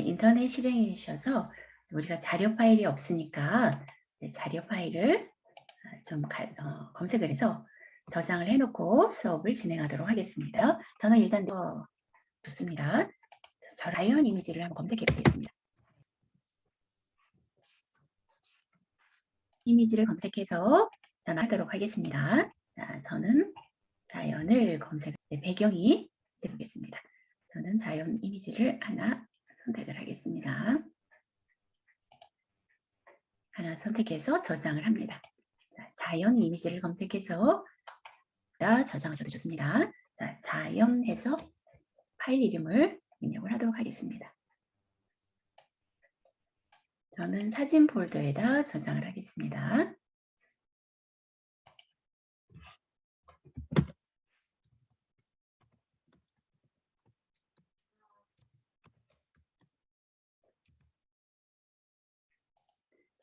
인터넷 실행이셔서 우리가 자료 파일이 없으니까 자료 파일을 좀 검색을 해서 저장을 해놓고 수업을 진행하도록 하겠습니다. 저는 일단 좋습니다. 자연 이미지를 한번 검색해 보겠습니다. 이미지를 검색해서 하도록 하겠습니다. 자, 저는 자연을 배경이 보겠습니다. 저는 자연 이미지를 하나 선택을 하겠습니다. 하나 선택해서 저장을 합니다. 자, 자연 이미지를 검색해서 저장하셔도 좋습니다. 자, 자연해서 파일 이름을 입력을 하도록 하겠습니다. 저는 사진 폴더에다 저장을 하겠습니다.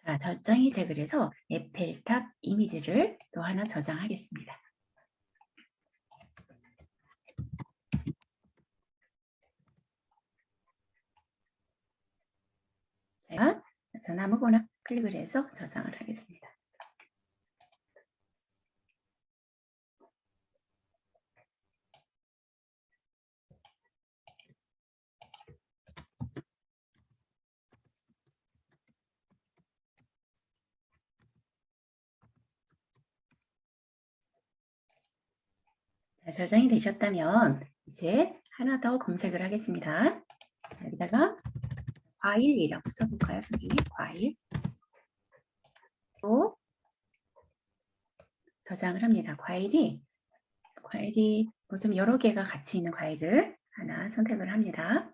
자, 저장이 그래서 에펠탑 이미지를 또 하나 저장하겠습니다. 제가 저는 아무거나 클릭을 해서 저장을 하겠습니다. 자, 저장이 되셨다면 이제 하나 더 검색을 하겠습니다. 자, 여기다가 과일이라고 써볼까요, 선생님? 과일. 또 저장을 합니다. 과일이 뭐 좀 여러 개가 같이 있는 과일을 하나 선택을 합니다.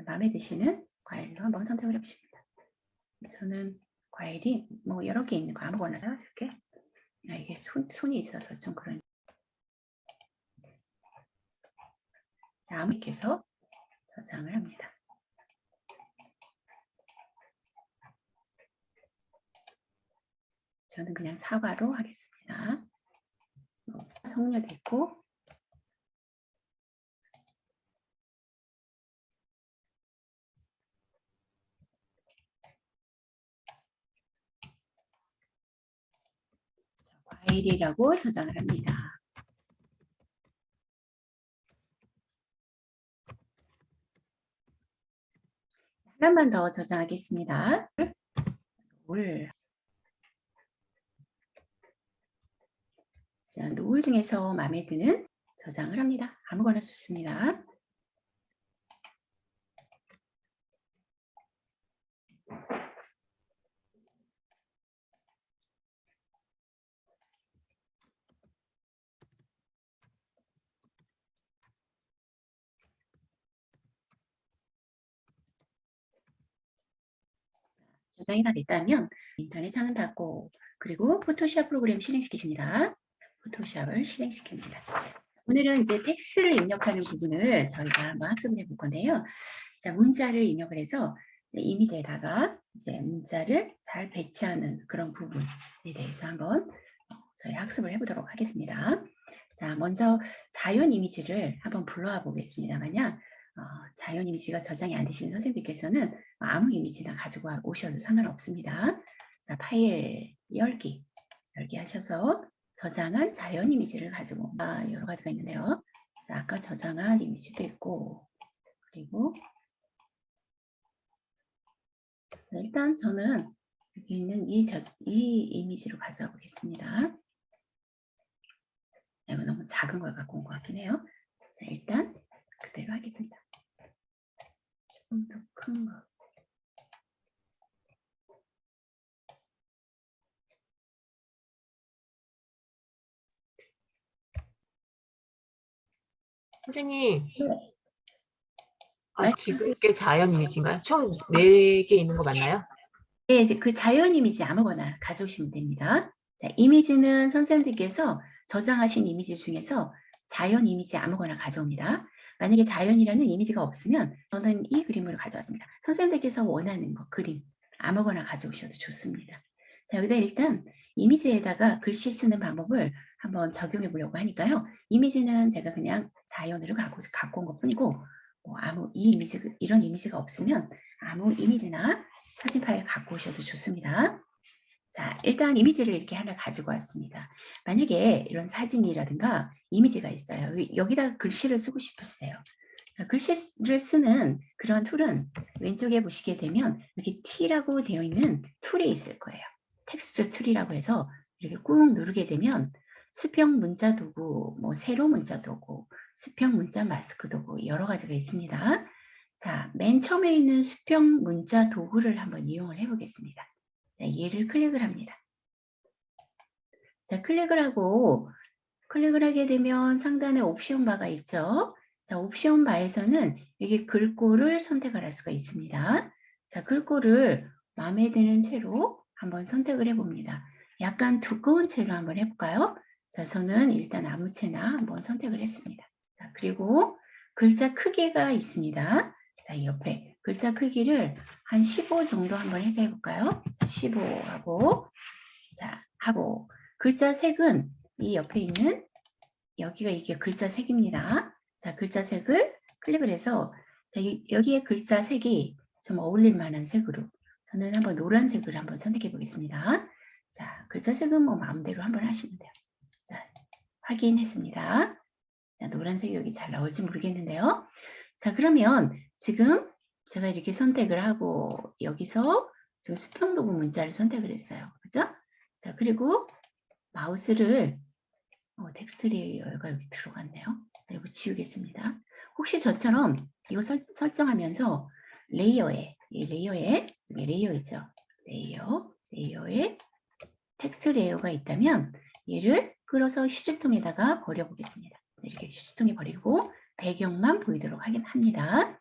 마음에 드시는 과일로 한번 선택을 해보십니다. 저는 과일이 뭐 여러 개 있는 거 아무거나 이렇게 이게 손이 있어서 좀 그런. 자, 이렇게 해서 저장을 합니다. 저는 그냥 사과로 하겠습니다. 성료됐고 과일이라고 저장을 합니다. 하나만 더 저장하겠습니다. 자, 노을 중에서 마음에 드는 저장을 합니다. 아무거나 좋습니다. 저장이 다 됐다면 인터넷 창은 닫고 그리고 포토샵 프로그램 실행시키십니다. 포토샵을 실행시킵니다. 오늘은 이제 텍스트를 입력하는 부분을 저희가 한번 학습을 해볼 건데요. 자, 문자를 입력을 해서 이미지에다가 이제 문자를 잘 배치하는 그런 부분에 대해서 한번 저희 학습을 해보도록 하겠습니다. 자, 먼저 자연 이미지를 한번 불러와 보겠습니다. 만약 자연 이미지가 저장이 안 되시는 선생님께서는 아무 이미지나 가지고 오셔도 상관없습니다. 자, 파일 열기 하셔서 저장한 자연 이미지를 가지고 여러 가지가 있는데요. 자, 아까 저장한 이미지도 있고 그리고 자, 일단 저는 여기 있는 이 이미지로 가져와 보겠습니다. 이거 너무 작은 걸 갖고 온 것 같긴 해요. 자, 일단 그대로 하겠습니다. 조금 더 큰 거. 선생님, 네. 지금 게 자연 이미지인가요? 총 4개 있는 거 맞나요? 네, 이제 그 자연 이미지 아무거나 가져오시면 됩니다. 자, 이미지는 선생님들께서 저장하신 이미지 중에서 자연 이미지 아무거나 가져옵니다. 만약에 자연이라는 이미지가 없으면 저는 이 그림을 가져왔습니다. 선생님들께서 원하는 거, 그림 아무거나 가져오셔도 좋습니다. 자, 여기다 일단 이미지에다가 글씨 쓰는 방법을 한번 적용해 보려고 하니까요. 이미지는 제가 그냥 자연으로 갖고 온 것 뿐이고 뭐 아무 이 이미지 이런 이미지가 없으면 아무 이미지나 사진 파일 갖고 오셔도 좋습니다. 자, 일단 이미지를 이렇게 하나 가지고 왔습니다. 만약에 이런 사진이라든가 이미지가 있어요. 여기다 글씨를 쓰고 싶으세요. 자, 글씨를 쓰는 그런 툴은 왼쪽에 보시게 되면 여기 T라고 되어 있는 툴이 있을 거예요. 텍스트 툴이라고 해서 이렇게 꾹 누르게 되면 수평 문자 도구, 뭐 세로 문자 도구, 수평 문자 마스크 도구 여러 가지가 있습니다. 자, 맨 처음에 있는 수평 문자 도구를 한번 이용을 해보겠습니다. 자, 얘를 클릭을 합니다. 자, 클릭을 하게 되면 상단에 옵션 바가 있죠. 자, 옵션 바에서는 여기 글꼴을 선택을 할 수가 있습니다. 자, 글꼴을 마음에 드는 채로 한번 선택을 해봅니다. 약간 두꺼운 채로 한번 해볼까요? 자, 저는 일단 아무 채나 한번 선택을 했습니다. 자, 그리고 글자 크기가 있습니다. 자, 이 옆에 글자 크기를 한 15 정도 한번 해서 해볼까요? 15 하고 글자 색은 이 옆에 있는 여기가 이게 글자 색입니다. 자, 글자 색을 클릭을 해서 자, 여기에 글자 색이 좀 어울릴 만한 색으로 저는 한번 노란색을 한번 선택해 보겠습니다. 자, 글자 색은 뭐 마음대로 한번 하시면 돼요. 자, 확인했습니다. 자, 노란색이 여기 잘 나올지 모르겠는데요. 자, 그러면 지금 제가 이렇게 선택을 하고 여기서 지금 수평도구 문자를 선택을 했어요. 그죠? 자, 그리고 마우스를 텍스트 레이어가 여기 들어갔네요. 이거 지우겠습니다. 혹시 저처럼 이거 설정하면서 레이어에 레이어 있죠? 레이어에 텍스트 레이어가 있다면 얘를 끌어서 휴지통에다가 버려보겠습니다. 이렇게 휴지통에 버리고 배경만 보이도록 합니다.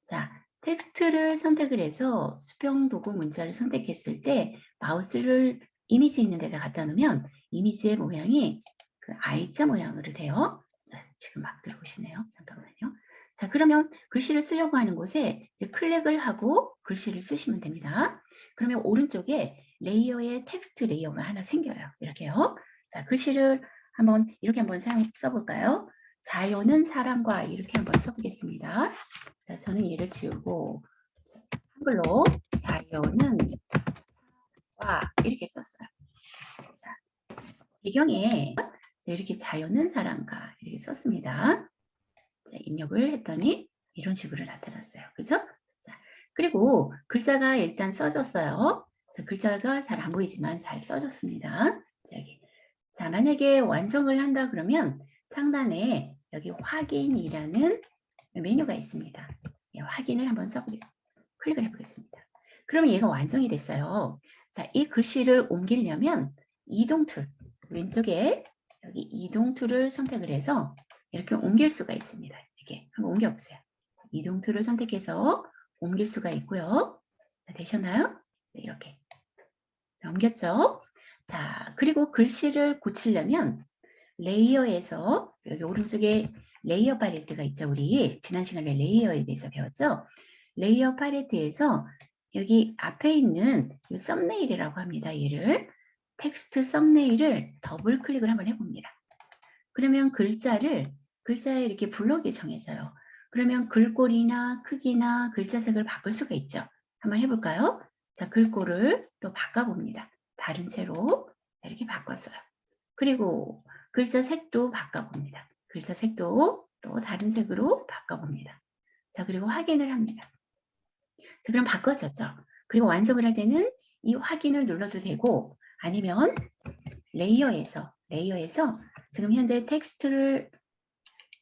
자, 텍스트를 선택을 해서 수평 도구 문자를 선택했을 때 마우스를 이미지 있는 데다 갖다 놓으면 이미지의 모양이 그 I자 모양으로 돼요. 자, 지금 막 들어오시네요. 잠깐만요. 자, 그러면 글씨를 쓰려고 하는 곳에 이제 클릭을 하고 글씨를 쓰시면 됩니다. 그러면 오른쪽에 레이어에 텍스트 레이어가 하나 생겨요. 이렇게요. 자, 글씨를 이렇게 한번 써볼까요? 자연은 사람과 이렇게 한번 써보겠습니다. 자, 저는 얘를 지우고 한글로 자연은 와 이렇게 썼어요. 자, 배경에 이렇게 자연은 사람과 이렇게 썼습니다. 자, 입력을 했더니 이런 식으로 나타났어요. 그죠? 자, 그리고 글자가 일단 써졌어요. 자, 글자가 잘 안 보이지만 잘 써졌습니다. 자, 여기. 자, 만약에 완성을 한다 그러면 상단에 여기 확인이라는 메뉴가 있습니다. 예, 확인을 한번 써보겠습니다. 클릭을 해보겠습니다. 그러면 얘가 완성이 됐어요. 자, 이 글씨를 옮기려면 이동 툴, 왼쪽에 여기 이동 툴을 선택을 해서 이렇게 옮길 수가 있습니다. 이렇게 한번 옮겨보세요. 이동 툴을 선택해서 옮길 수가 있고요. 자, 되셨나요? 네, 이렇게. 자, 옮겼죠? 자, 그리고 글씨를 고치려면 레이어에서 여기 오른쪽에 레이어 팔레트가 있죠. 우리 지난 시간에 레이어에 대해서 배웠죠. 레이어 팔레트에서 여기 앞에 있는 이 썸네일이라고 합니다. 얘를 텍스트 썸네일을 더블 클릭을 한번 해봅니다. 그러면 글자에 이렇게 블록이 정해져요. 그러면 글꼴이나 크기나 글자 색을 바꿀 수가 있죠. 한번 해볼까요? 자, 글꼴을 또 바꿔봅니다. 다른 채로 이렇게 바꿨어요. 그리고 글자 색도 바꿔봅니다. 글자 색도 또 다른 색으로 바꿔봅니다. 자, 그리고 확인을 합니다. 자, 그럼 바꿔졌죠. 그리고 완성을 할 때는 이 확인을 눌러도 되고 아니면 레이어에서 지금 현재 텍스트를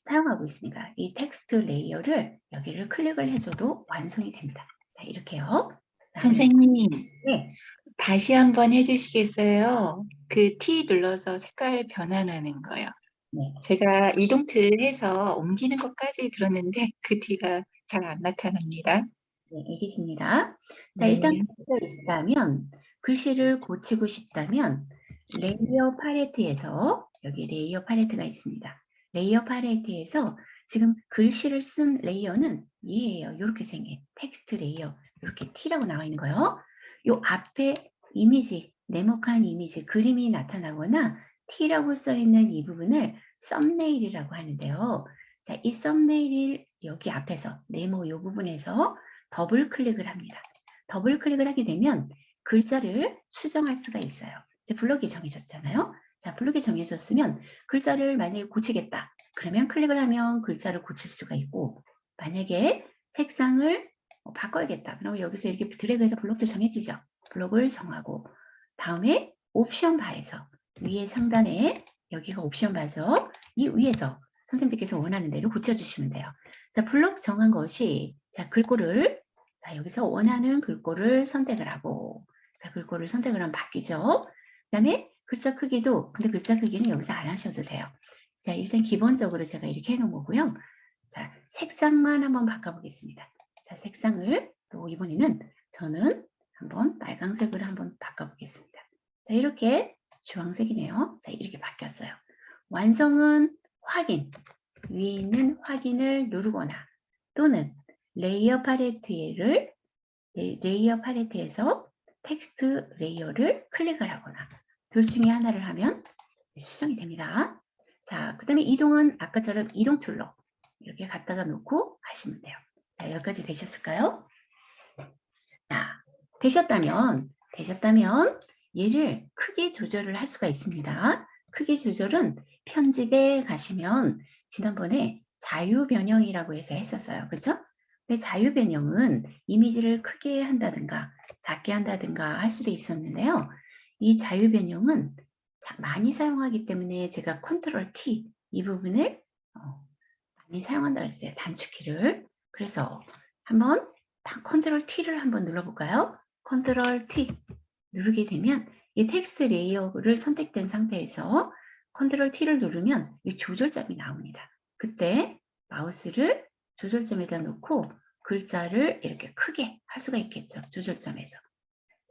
사용하고 있으니까 이 텍스트 레이어를 여기를 클릭을 해줘도 완성이 됩니다. 자, 이렇게요. 자, 선생님, 네. 다시 한번 해주시겠어요? 그 T 눌러서 색깔 변환하는 거요. 네. 제가 이동틀 해서 옮기는 것까지 들었는데 그 T가 잘 안 나타납니다. 네, 알겠습니다. 자, 네. 일단 글씨를 고치고 싶다면 레이어 팔레트에서 여기 레이어 팔레트가 있습니다. 레이어 팔레트에서 지금 글씨를 쓴 레이어는 얘예요. 이렇게 생긴 텍스트 레이어 이렇게 T라고 나와 있는 거요. 요 앞에 이미지, 네모칸 이미지, 그림이 나타나거나 T라고 써 있는 이 부분을 썸네일이라고 하는데요. 자, 이 썸네일을 여기 앞에서 네모 이 부분에서 더블 클릭을 합니다. 더블 클릭을 하게 되면 글자를 수정할 수가 있어요. 이제 블럭이 정해졌잖아요. 자, 블럭이 정해졌으면 글자를 만약에 고치겠다. 그러면 클릭을 하면 글자를 고칠 수가 있고, 만약에 색상을 바꿔야겠다. 그럼 여기서 이렇게 드래그해서 블록도 정해지죠. 블록을 정하고 다음에 옵션 바에서 위에 상단에 여기가 옵션 바죠. 이 위에서 선생님들께서 원하는 대로 고쳐주시면 돼요. 자, 블록 정한 것이 자 글꼴을 자 여기서 원하는 글꼴을 선택을 하고 자 글꼴을 선택을 하면 바뀌죠. 그다음에 글자 크기도 근데 글자 크기는 여기서 안 하셔도 돼요. 자 일단 기본적으로 제가 이렇게 해놓은 거고요. 자 색상만 한번 바꿔보겠습니다. 자 색상을 또 이번에는 저는 한번 빨강색으로 한번 바꿔보겠습니다. 자 이렇게 주황색이네요. 자 이렇게 바뀌었어요. 완성은 확인 위에 있는 확인을 누르거나 또는 레이어 팔레트를 레이어 팔레트에서 텍스트 레이어를 클릭을 하거나 둘 중에 하나를 하면 수정이 됩니다. 자, 그 다음에 이동은 아까처럼 이동 툴로 이렇게 갖다가 놓고 하시면 돼요. 자, 여기까지 되셨을까요? 자, 되셨다면 얘를 크기 조절을 할 수가 있습니다. 크기 조절은 편집에 가시면 지난번에 자유 변형이라고 해서 했었어요. 그렇죠? 근데 자유 변형은 이미지를 크게 한다든가 작게 한다든가 할 수도 있었는데요. 이 자유 변형은 많이 사용하기 때문에 제가 컨트롤 T 이 부분을 많이 사용한다고 했어요. 단축키를. 그래서 한번 컨트롤 T를 한번 눌러볼까요? 컨트롤 T 누르게 되면 이 텍스트 레이어를 선택된 상태에서 컨트롤 T를 누르면 이 조절점이 나옵니다. 그때 마우스를 조절점에다 놓고 글자를 이렇게 크게 할 수가 있겠죠. 조절점에서.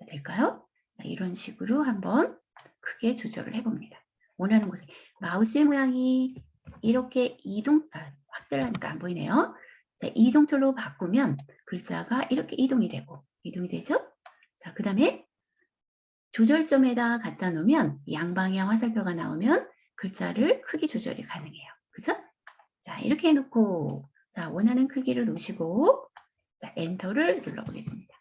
자, 될까요? 자, 이런 식으로 한번 크게 조절을 해봅니다. 원하는 곳에 마우스의 모양이 이렇게 확대를 하니까 안 보이네요. 자, 이동 툴로 바꾸면 글자가 이렇게 이동이 되죠? 자, 그 다음에 조절점에다 갖다 놓으면 양방향 화살표가 나오면 글자를 크기 조절이 가능해요. 그죠? 자, 이렇게 해놓고 자, 원하는 크기를 놓으시고 자, 엔터를 눌러보겠습니다.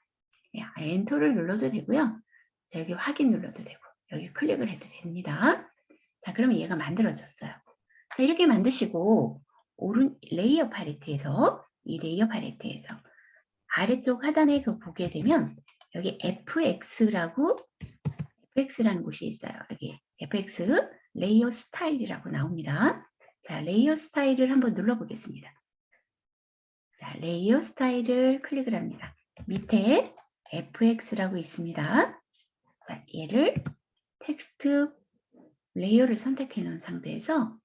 엔터를 눌러도 되고요. 자, 여기 확인 눌러도 되고 여기 클릭을 해도 됩니다. 자, 그러면 얘가 만들어졌어요. 자, 이렇게 만드시고 레이어 팔레트에서 이 레이어 팔레트에서 아래쪽 하단에 보게 되면 여기 FX라는 곳이 있어요. 여기 FX 레이어 스타일이라고 나옵니다. 자, 레이어 스타일을 한번 눌러보겠습니다. 자, 레이어 스타일을 클릭을 합니다. 밑에 FX라고 있습니다. 자, 얘를 텍스트 레이어를 선택해 놓은 상태에서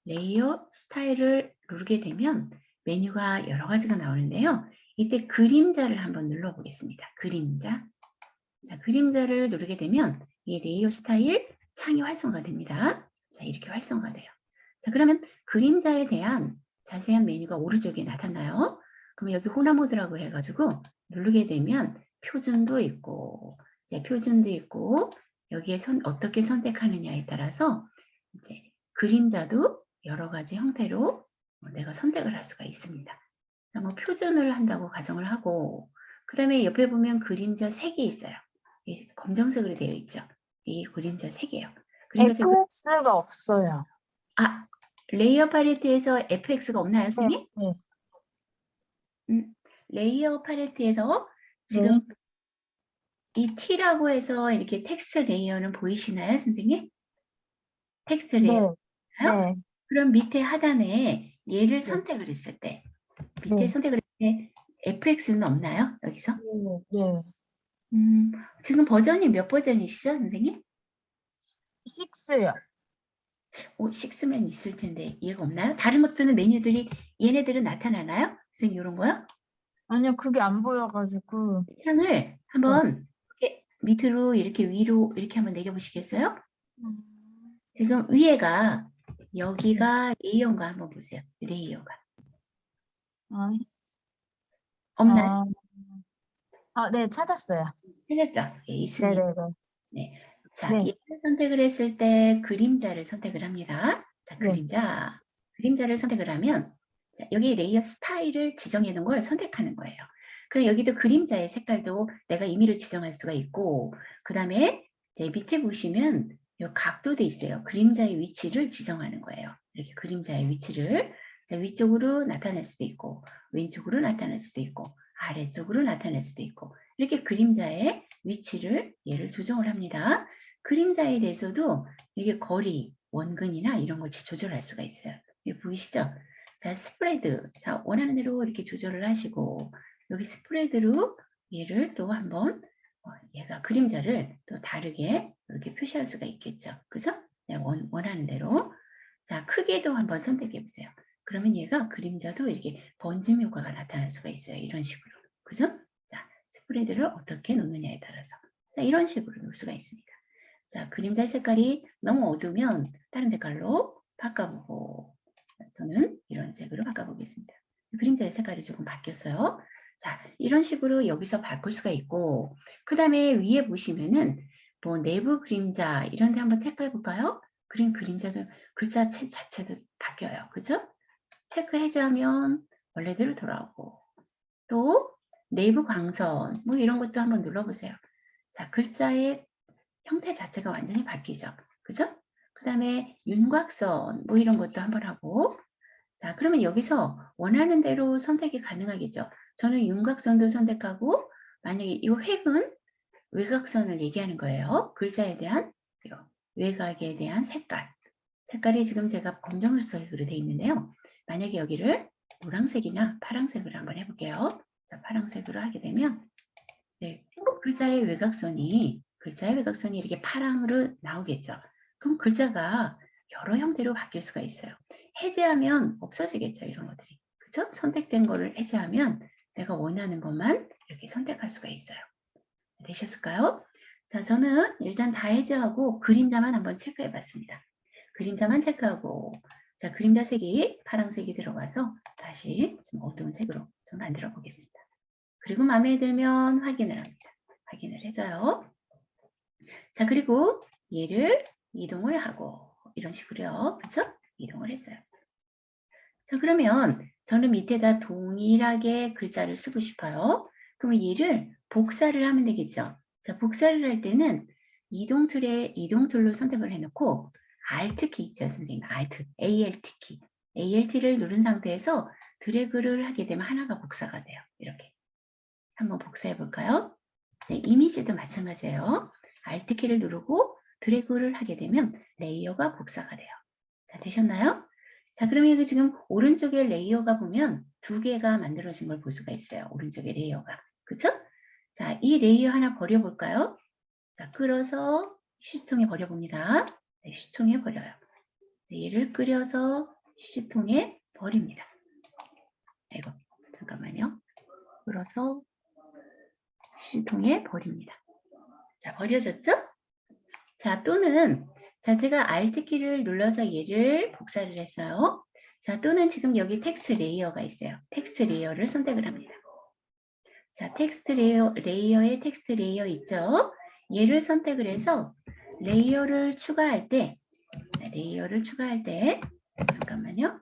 레이어 스타일을 누르게 되면 메뉴가 여러 가지가 나오는데요. 이때 그림자를 한번 눌러보겠습니다. 그림자. 자, 그림자를 누르게 되면 이 레이어 스타일 창이 활성화됩니다. 자, 이렇게 활성화돼요. 자, 그러면 그림자에 대한 자세한 메뉴가 오른쪽에 나타나요. 그럼 여기 호나 모드라고 해가지고 누르게 되면 표준도 있고, 이제 표준도 있고, 여기에 어떻게 선택하느냐에 따라서 이제 그림자도 여러 가지 형태로 내가 선택을 할 수가 있습니다. 자, 뭐 표준을 한다고 가정을 하고, 그 다음에 옆에 보면 그림자 색이 있어요. 검정색으로 되어 있죠. 이 그림자 3개요. 그림자 색은 FX가 없어요. 레이어 팔레트에서 FX가 없나요, 선생님? 네. 레이어 팔레트에서 지금 이 T라고 해서 이렇게 텍스트 레이어는 보이시나요, 선생님? 텍스트 레이어. 네. 그럼 밑에 하단에 얘를 선택을 했을 때 밑에 선택을 했을 때 FX는 없나요, 여기서? 네. 지금 버전이 몇 버전이시죠, 선생님? 6요. 6면 있을 텐데 얘가 없나요? 다른 것들은 메뉴들이 얘네들은 나타나나요? 선생님 이런 거요? 아니요, 그게 안 보여가지고. 창을 한번 이렇게 밑으로 이렇게 위로 이렇게 한번 내려보시겠어요? 지금 위에가 여기가 레이어인가 한번 보세요. 레이어가 없나요? 네, 찾았어요. 찾았죠? 예, 있습니다. 네네네. 네. 자, 네. 얘를 선택을 했을 때 그림자를 선택을 합니다. 자, 그림자를 선택을 하면 자, 여기 레이어 스타일을 지정해 놓은 걸 선택하는 거예요. 그럼 여기도 그림자의 색깔도 내가 임의로 지정할 수가 있고, 그 다음에 이제 밑에 보시면 이 각도도 있어요. 그림자의 위치를 지정하는 거예요. 이렇게 그림자의 위치를 자, 위쪽으로 나타낼 수도 있고, 왼쪽으로 나타낼 수도 있고, 아래쪽으로 나타낼 수도 있고, 이렇게 그림자의 위치를 얘를 조정을 합니다. 그림자에 대해서도 이게 거리, 원근이나 이런 것 조절할 수가 있어요. 여기 보이시죠? 자, 스프레드. 자, 원하는 대로 이렇게 조절을 하시고, 여기 스프레드로 얘를 또 한번, 얘가 그림자를 또 다르게 이렇게 표시할 수가 있겠죠. 그죠? 네, 원하는 대로. 자, 크기도 한번 선택해 보세요. 그러면 얘가 그림자도 이렇게 번짐 효과가 나타날 수가 있어요. 이런 식으로. 그죠? 자, 스프레드를 어떻게 놓느냐에 따라서. 자, 이런 식으로 놓을 수가 있습니다. 자, 그림자의 색깔이 너무 어두우면 다른 색깔로 바꿔보고, 저는 이런 색으로 바꿔보겠습니다. 그림자의 색깔이 조금 바뀌었어요. 자, 이런 식으로 여기서 바꿀 수가 있고, 그 다음에 위에 보시면은 뭐 내부 그림자 이런 데 한번 체크해 볼까요? 그림자도 글자 자체도 바뀌어요. 그죠? 체크 해제하면 원래대로 돌아오고, 또 내부 광선 뭐 이런 것도 한번 눌러보세요. 자, 글자의 형태 자체가 완전히 바뀌죠. 그죠? 그 다음에 윤곽선 뭐 이런 것도 한번 하고, 자, 그러면 여기서 원하는 대로 선택이 가능하겠죠. 저는 윤곽선도 선택하고, 만약에 이 획은 외곽선을 얘기하는 거예요. 글자에 대한 외곽에 대한 색깔. 색깔이 지금 제가 검정색으로 되어 있는데요. 만약에 여기를 노란색이나 파란색으로 한번 해볼게요. 자, 파란색으로 하게 되면 네, 글자의 외곽선이 이렇게 파랑으로 나오겠죠. 그럼 글자가 여러 형태로 바뀔 수가 있어요. 해제하면 없어지겠죠, 이런 것들이. 그죠? 선택된 거를 해제하면 내가 원하는 것만 이렇게 선택할 수가 있어요. 되셨을까요? 자, 저는 일단 다 해제하고 그림자만 한번 체크해 봤습니다. 그림자만 체크하고, 자, 그림자 색이 파란색이 들어가서 다시 좀 어두운 색으로 좀 만들어 보겠습니다. 그리고 마음에 들면 확인을 합니다. 확인을 해서요. 자, 그리고 얘를 이동을 하고 이런 식으로요. 그렇죠? 이동을 했어요. 자, 그러면 저는 밑에다 동일하게 글자를 쓰고 싶어요. 그럼 얘를 복사를 하면 되겠죠. 자, 복사를 할 때는 이동 툴로 선택을 해놓고 Alt 키 있죠, 선생님. Alt 키. Alt를 누른 상태에서 드래그를 하게 되면 하나가 복사가 돼요. 이렇게. 한번 복사해 볼까요? 자, 이미지도 마찬가지예요. Alt 키를 누르고 드래그를 하게 되면 레이어가 복사가 돼요. 자, 되셨나요? 자, 그러면 여기 지금 오른쪽에 레이어가 보면 두 개가 만들어진 걸 볼 수가 있어요. 오른쪽에 레이어가. 그쵸? 자, 이 레이어 하나 버려볼까요? 자, 끌어서 휴지통에 버려봅니다. 네, 휴지통에 버려요. 네, 얘를 끓여서 휴지통에 버립니다. 이거 잠깐만요. 끌어서 휴지통에 버립니다. 자, 버려졌죠? 자, 또는 자, 제가 Alt 키를 눌러서 얘를 복사를 했어요. 자, 또는 지금 여기 텍스트 레이어가 있어요. 텍스트 레이어를 선택을 합니다. 자, 텍스트 레이어에 텍스트 레이어 있죠? 얘를 선택을 해서 레이어를 추가할 때, 잠깐만요.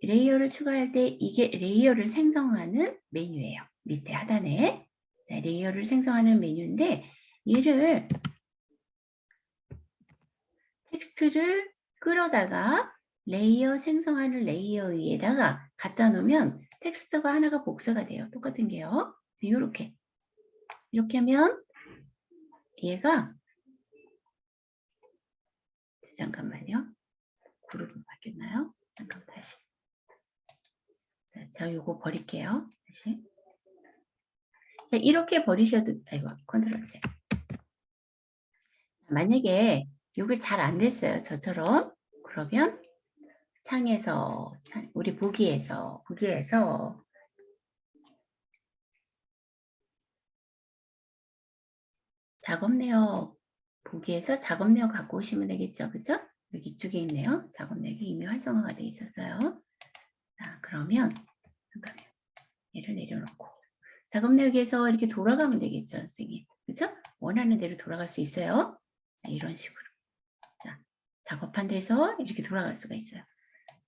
레이어를 추가할 때 이게 레이어를 생성하는 메뉴예요. 밑에 하단에. 자, 레이어를 생성하는 메뉴인데 얘를 텍스트를 끌어다가 레이어 생성하는 레이어 위에다가 갖다 놓으면 텍스트가 하나가 복사가 돼요. 똑같은 게요. 이렇게 하면 얘가 잠깐만요. 그룹은 바뀌었나요? 잠깐 다시. 자, 저 요거 버릴게요. 다시. 자, 이렇게 버리셔도 아이고 컨트롤 Z. 만약에 요게 잘 안 됐어요. 저처럼. 그러면 창에서 우리 보기에서 작업 내역 보기에서 작업 내역 갖고 오시면 되겠죠. 그죠? 여기 이쪽에 있네요. 작업 내역이 이미 활성화가 되어 있었어요. 자, 그러면 잠깐만요. 얘를 내려놓고 작업 내역에서 이렇게 돌아가면 되겠죠, 선생님. 그죠? 원하는 대로 돌아갈 수 있어요. 자, 이런 식으로. 자, 작업한 데서 이렇게 돌아갈 수가 있어요.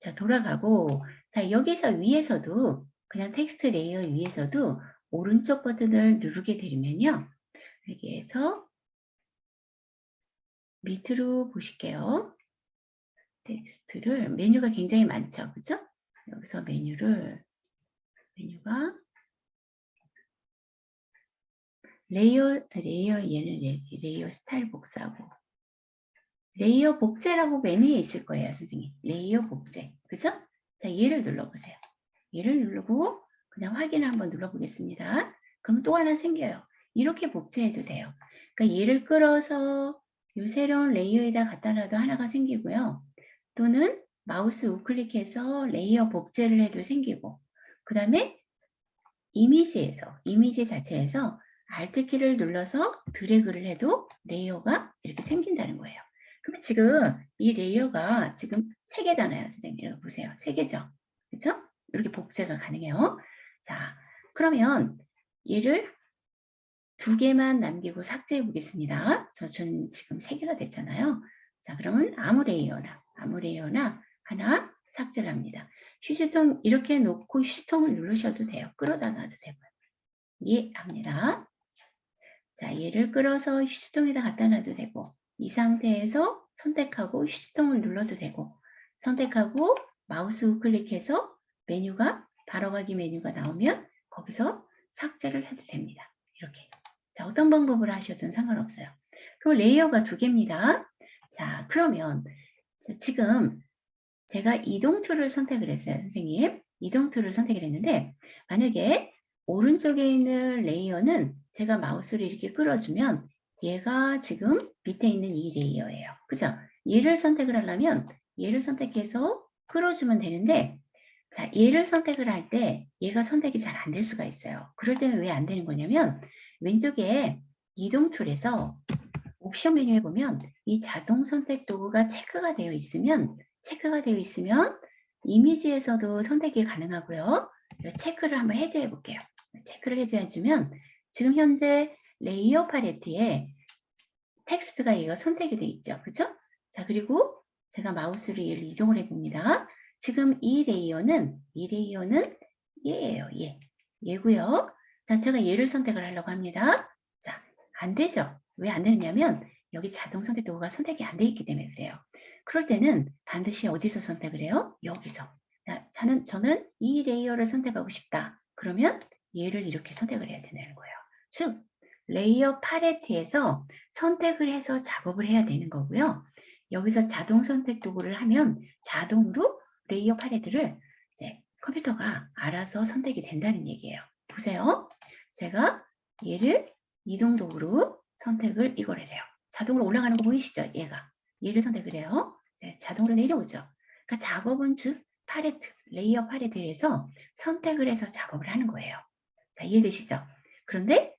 자, 돌아가고, 자, 여기서 위에서도, 그냥 텍스트 레이어 위에서도 오른쪽 버튼을 누르게 되면요. 여기에서 밑으로 보실게요. 텍스트를, 메뉴가 굉장히 많죠. 그죠? 여기서 메뉴가 레이어 얘는 레이어 스타일 복사하고, 레이어 복제라고 메뉴에 있을 거예요, 선생님. 레이어 복제. 그죠? 자, 얘를 눌러보세요. 얘를 누르고 그냥 확인 한번 눌러보겠습니다. 그럼 또 하나 생겨요. 이렇게 복제해도 돼요. 그러니까 얘를 끌어서 이 새로운 레이어에다 갖다 놔도 하나가 생기고요. 또는 마우스 우클릭해서 레이어 복제를 해도 생기고, 그 다음에 이미지 자체에서 Alt키를 눌러서 드래그를 해도 레이어가 이렇게 생긴다는 거예요. 그럼 지금 이 레이어가 지금 3개잖아요. 선생님, 여기 보세요. 3개죠. 그렇죠? 이렇게 복제가 가능해요. 자, 그러면 얘를 2개만 남기고 삭제해 보겠습니다. 저는 지금 3개가 됐잖아요. 자, 그러면 아무 레이어나 하나 삭제를 합니다. 휴지통 이렇게 놓고 휴지통을 누르셔도 돼요. 끌어다 놔도 되고요. 예, 합니다. 자, 얘를 끌어서 휴지통에다 갖다 놔도 되고, 이 상태에서 선택하고 휴지통을 눌러도 되고, 선택하고 마우스 우클릭해서 메뉴가 바로가기 메뉴가 나오면 거기서 삭제를 해도 됩니다. 이렇게. 자, 어떤 방법으로 하셔도 상관없어요. 그럼 레이어가 2개입니다. 자, 그러면 지금 제가 이동 툴을 선택을 했어요, 선생님. 이동 툴을 선택을 했는데 만약에 오른쪽에 있는 레이어는 제가 마우스를 이렇게 끌어주면 얘가 지금 밑에 있는 이 레이어예요. 그죠? 얘를 선택을 하려면 얘를 선택해서 끌어주면 되는데 자, 얘를 선택을 할 때 얘가 선택이 잘 안 될 수가 있어요. 그럴 때는 왜 안 되는 거냐면 왼쪽에 이동 툴에서 옵션 메뉴에 보면 이 자동 선택 도구가 체크가 되어 있으면 이미지에서도 선택이 가능하고요. 체크를 한번 해제해 볼게요. 체크를 해제해 주면 지금 현재 레이어 팔레트에 텍스트가 얘가 선택이 되어 있죠. 그죠? 자, 그리고 제가 마우스를 얘를 이동을 해 봅니다. 지금 이 레이어는 얘예요. 얘고요. 자, 제가 얘를 선택을 하려고 합니다. 자, 안 되죠. 왜 안 되느냐면 여기 자동 선택 도구가 선택이 안 돼 있기 때문에 그래요. 그럴 때는 반드시 어디서 선택을 해요? 여기서. 저는 이 레이어를 선택하고 싶다. 그러면 얘를 이렇게 선택을 해야 되는 거예요. 즉, 레이어 팔레트에서 선택을 해서 작업을 해야 되는 거고요. 여기서 자동 선택 도구를 하면 자동으로 레이어 팔레트를 이제 컴퓨터가 알아서 선택이 된다는 얘기예요. 보세요. 제가 얘를 이동 도구로 선택을 이거를 해요. 자동으로 올라가는 거 보이시죠? 얘를 선택을 해요. 자동으로 내려오죠. 그러니까 작업은 즉 팔레트, 레이어 팔레트에서 선택을 해서 작업을 하는 거예요. 자, 이해되시죠? 그런데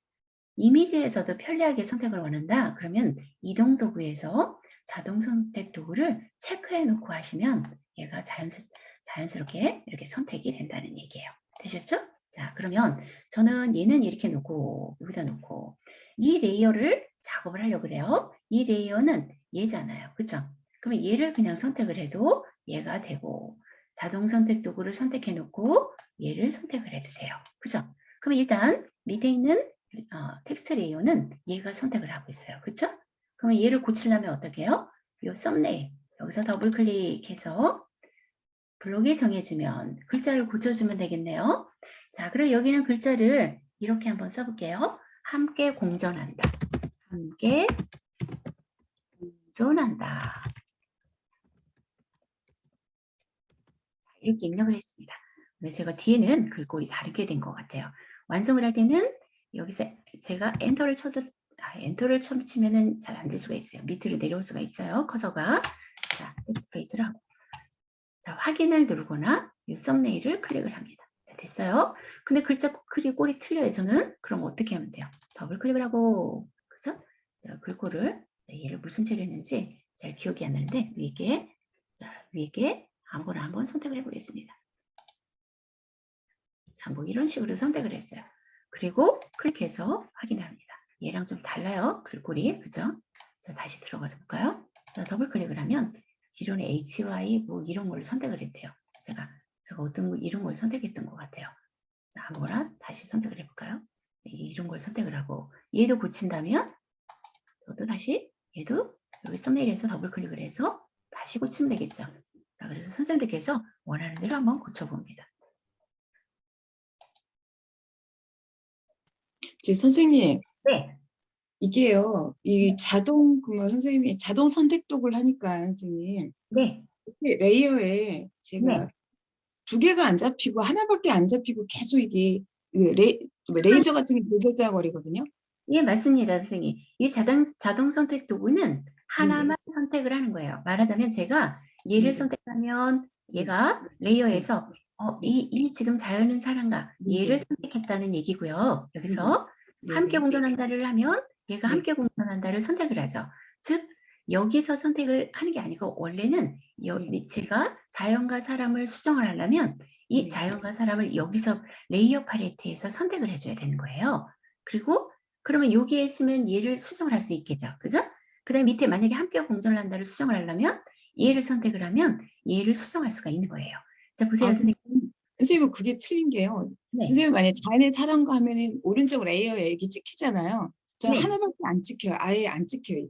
이미지에서도 편리하게 선택을 원한다. 그러면 이동 도구에서 자동 선택 도구를 체크해 놓고 하시면 얘가 자연스럽게 이렇게 선택이 된다는 얘기예요. 되셨죠? 자, 그러면 저는 얘는 이렇게 놓고 여기다 놓고 이 레이어를 작업을 하려고 그래요. 이 레이어는 얘잖아요. 그쵸? 그러면 얘를 그냥 선택을 해도 얘가 되고 자동 선택 도구를 선택해 놓고 얘를 선택을 해도 돼요. 그죠? 그럼 일단 밑에 있는 텍스트 레이어는 얘가 선택을 하고 있어요. 그쵸? 그러면 얘를 고치려면 어떻게 해요? 이 썸네일 여기서 더블 클릭해서 블록에 정해주면 글자를 고쳐주면 되겠네요. 자, 그럼 여기는 글자를 이렇게 한번 써볼게요. 함께 공존한다. 함께 공존한다. 이렇게 입력을 했습니다. 근데 제가 뒤에는 글꼴이 다르게 된 것 같아요. 완성을 할 때는 여기서 제가 엔터를 쳐도 엔터를 치면은 잘 안 될 수가 있어요. 밑으로 내려올 수가 있어요. 커서가. 자, 백스페이스를 하고. 자, 확인을 누르거나 이 썸네일을 클릭을 합니다. 자, 됐어요. 근데 글자 꼴이 틀려요. 저는 그럼 어떻게 하면 돼요? 더블 클릭을 하고, 그죠? 자, 글꼴을 얘를 무슨 채로 했는지 잘 기억이 안 나는데 위에 아무거나 한번 선택을 해보겠습니다. 자, 뭐 이런 식으로 선택을 했어요. 그리고 클릭해서 확인을 합니다. 얘랑 좀 달라요. 글꼴이. 그죠? 자, 다시 들어가서 볼까요? 자, 더블 클릭을 하면 기존에 HY 뭐 이런 걸 선택을 했대요. 제가 어떤 거 이런 걸 선택했던 것 같아요. 아무거나 다시 선택을 해볼까요? 이런 걸 선택을 하고 얘도 고친다면 저도 다시 얘도 여기 썸네일에서 더블 클릭을 해서 다시 고치면 되겠죠. 자, 그래서 선생님들께서 원하는 대로 한번 고쳐봅니다. 선생님, 네, 이게요, 이 자동, 그러면 선생님이 자동 선택 도구를 하니까, 선생님, 네, 이렇게 레이어에 제가 네. 두 개가 안 잡히고 하나밖에 안 잡히고 계속 이게 레이저 같은 게 들들거리거든요. 예, 맞습니다, 선생님. 이 자동 선택 도구는 하나만 네. 선택을 하는 거예요. 말하자면 제가 얘를 네. 선택하면 얘가 레이어에서 네. 이 지금 자연은 사랑가 네. 얘를 네. 선택했다는 얘기고요. 여기서 네. 함께 네. 공존한다를 하면 얘가 네. 함께 공존한다를 선택을 하죠. 즉 여기서 선택을 하는 게 아니고 원래는 제가 자연과 사람을 수정을 하려면 이 네. 자연과 사람을 여기서 레이어 팔레트에서 선택을 해줘야 되는 거예요. 그리고 그러면 여기에 있으면 얘를 수정을 할 수 있겠죠. 그죠? 그 다음에 밑에 만약에 함께 공존을 한다를 수정을 하려면 얘를 선택을 하면 얘를 수정할 수가 있는 거예요. 자, 보세요, 선생님. 선생님은 그게 틀린 게요. 네. 선생님 만약에 자연의 사랑과 하면은 오른쪽 레이어에 이게 찍히잖아요. 저 네. 하나밖에 안 찍혀요. 아예 안 찍혀요,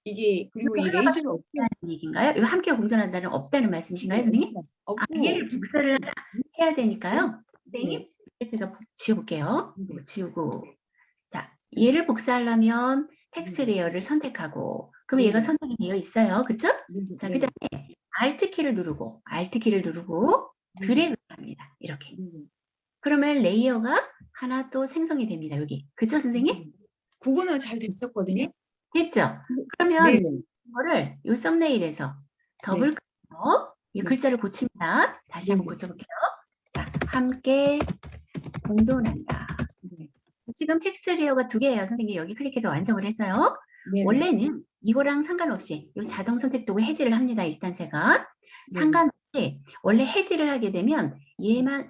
이게. 그리고 이 하나밖에 레이저를 어떻게 없다는 얘기인가요? 이거 함께 공존한다는 없다는 말씀이신가요, 선생님? 없고 얘를 복사를 해야 되니까요. 선생님, 네. 얘를 제가 지워볼게요. 네. 이거 지우고. 자, 얘를 복사하려면 텍스트 레이어를 선택하고, 그럼 네. 얘가 선택이 되어 있어요. 그쵸? 자, 그 다음에 Alt키를 누르고, 드래그를 합니다. 이렇게. 그러면 레이어가 하나 또 생성이 됩니다. 여기. 그쵸, 선생님? 그거는 잘 됐었거든요. 됐죠? 그러면 네네. 이거를 이 썸네일에서 더블 클릭해서 이 네. 글자를 고칩니다. 다시 한번 네네. 고쳐볼게요. 자, 함께 공존한다. 네. 지금 텍스트 레이어가 두 개예요. 선생님 여기 클릭해서 완성을 했어요. 네네. 원래는 이거랑 상관없이 이 자동 선택 도구 해지를 합니다. 일단 제가 상관없이 원래 해지를 하게 되면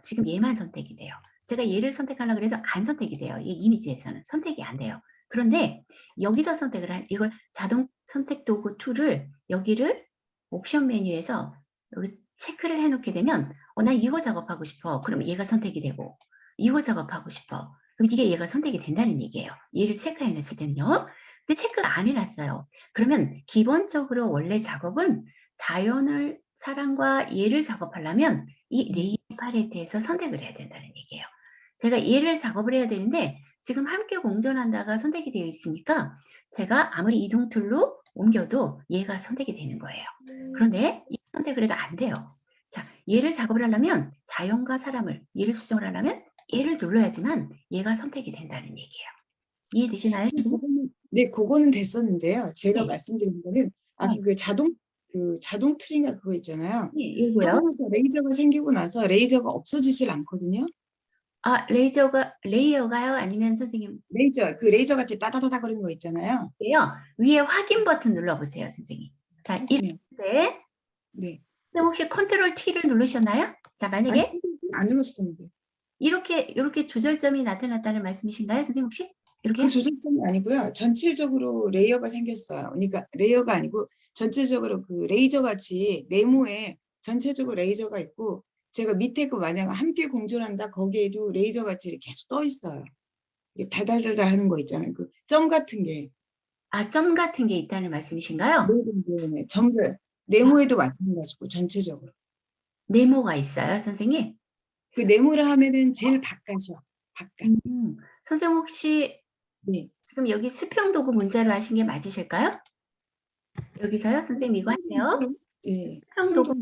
지금 얘만 선택이 돼요. 제가 얘를 선택하려고 해도 안 선택이 돼요. 이 이미지에서는 선택이 안 돼요. 그런데 여기서 선택을 이걸 자동 선택 도구 2를 여기를 옵션 메뉴에서 여기 체크를 해놓게 되면 나 이거 작업하고 싶어. 그럼 얘가 선택이 되고 이거 작업하고 싶어. 그럼 이게 얘가 선택이 된다는 얘기예요. 얘를 체크해놨을 때는요. 근데 체크가 안 해놨어요. 그러면 기본적으로 원래 작업은 자연을 사람과 얘를 작업하려면 이 레이어 팔레트에서 선택을 해야 된다는 얘기예요. 제가 얘를 작업을 해야 되는데 지금 함께 공존한다가 선택이 되어 있으니까 제가 아무리 이동 툴로 옮겨도 얘가 선택이 되는 거예요. 그런데 이 선택을 해도 안 돼요. 자, 얘를 작업을 하려면 자연과 사람을 얘를 수정을 하려면 얘를 눌러야지만 얘가 선택이 된다는 얘기예요. 이해되시나요? 네, 그거는 됐었는데요. 제가 네. 말씀드린 거는 네. 자동 트리가 그거 있잖아요. 네, 요거요. 하고 나서 레이저가 생기고 나서 레이저가 없어지질 않거든요. 아, 레이어가요? 아니면 선생님 레이저 같이 따다다다 거리는 거 있잖아요. 위에 확인 버튼 눌러보세요, 선생님. 자, 이때 네. 혹시 컨트롤 T를 누르셨나요? 자, 만약에 아니, 안 눌렀었는데. 이렇게 조절점이 나타났다는 말씀이신가요, 선생님 혹시? 이렇게? 그 조절점이 아니고요. 전체적으로 레이어가 생겼어요. 그러니까 레이어가 아니고 전체적으로 그 레이저 같이 네모에 전체적으로 레이저가 있고 제가 밑에 거 만약 함께 공존한다 거기에도 레이저 같이 이렇게 계속 떠 있어요. 이게 달달달달 하는 거 있잖아요. 그 점 같은 게. 아, 점 같은 게 있다는 말씀이신가요? 네. 점들. 네모에도 마찬가지고 전체적으로. 네모가 있어요, 선생님? 그 네모를 하면은 제일 바깥이요. 바깥. 선생님 혹시 네. 지금 여기 수평 도구 문자로 하신 게 맞으실까요? 여기서요? 선생님 이거 하세요? 네. 수평 도구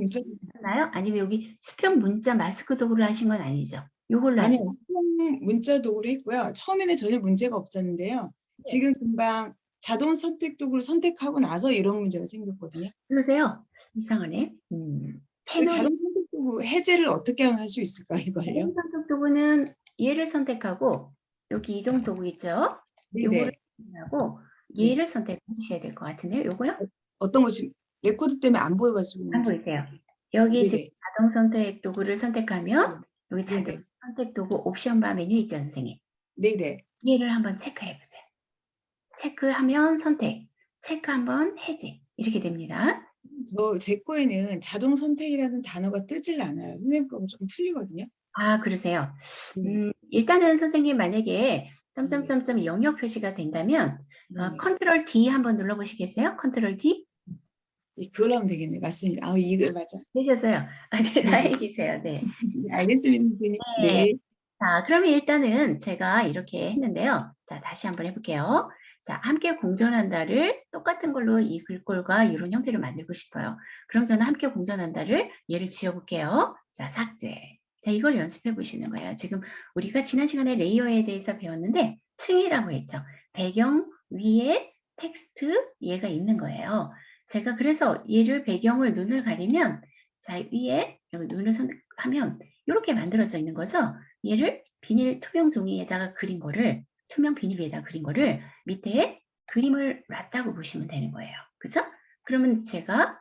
하나요? 아니면 여기 수평 문자 마스크 도구를 하신 건 아니죠? 요걸로 하신 아니요. 수평 문자 도구를 했고요. 처음에는 전혀 문제가 없었는데요. 지금 금방 자동 선택 도구를 선택하고 나서 이런 문제가 생겼거든요. 그러세요? 이상하네. 그 패널 자동 선택 도구 해제를 어떻게 하면 할 수 있을까 이거예요? 자동 선택 도구는 얘를 선택하고 여기 이동 도구 있죠? 요거를 선택하고 얘를 선택해 주셔야 될 것 같은데요. 요거요? 어떤 거 지금 레코드 때문에 안 보여가지고. 안 보이세요? 여기 네네. 지금 자동 선택 도구를 선택하면 여기 자동 네네. 선택 도구 옵션 바 메뉴 있죠, 선생님? 네네. 얘를 한번 체크해 보세요. 체크하면 선택, 체크 한번 해제 이렇게 됩니다. 제 거에는 자동 선택이라는 단어가 뜨질 않아요. 선생님 거하고 조금 틀리거든요. 아, 그러세요. 네. 일단은 선생님 만약에 네. 점점점점 영역 표시가 된다면 네. 컨트롤 D 한번 눌러보시겠어요? 컨트롤 D 그걸로 하면 되겠네. 맞습니다. 아, 이거 맞아. 되셨어요? 아, 네, 네. 다행이세요. 네. 네, 알겠습니다, 선생님. 네. 네. 자, 그러면 일단은 제가 이렇게 했는데요. 자, 다시 한번 해볼게요. 자, 함께 공존한다를 똑같은 걸로 이 글꼴과 이런 형태를 만들고 싶어요. 그럼 저는 함께 공존한다를 얘를 지워볼게요. 자, 삭제. 자, 이걸 연습해 보시는 거예요. 지금 우리가 지난 시간에 레이어에 대해서 배웠는데 층이라고 했죠. 배경 위에 텍스트 얘가 있는 거예요. 제가 그래서 얘를 배경을 눈을 가리면 자, 위에 여기 눈을 선택하면 이렇게 만들어져 있는 거죠. 얘를 비닐 투명 종이에다가 그린 거를 투명 비닐 위에다가 그린 거를 밑에 그림을 놨다고 보시면 되는 거예요. 그죠? 그러면 제가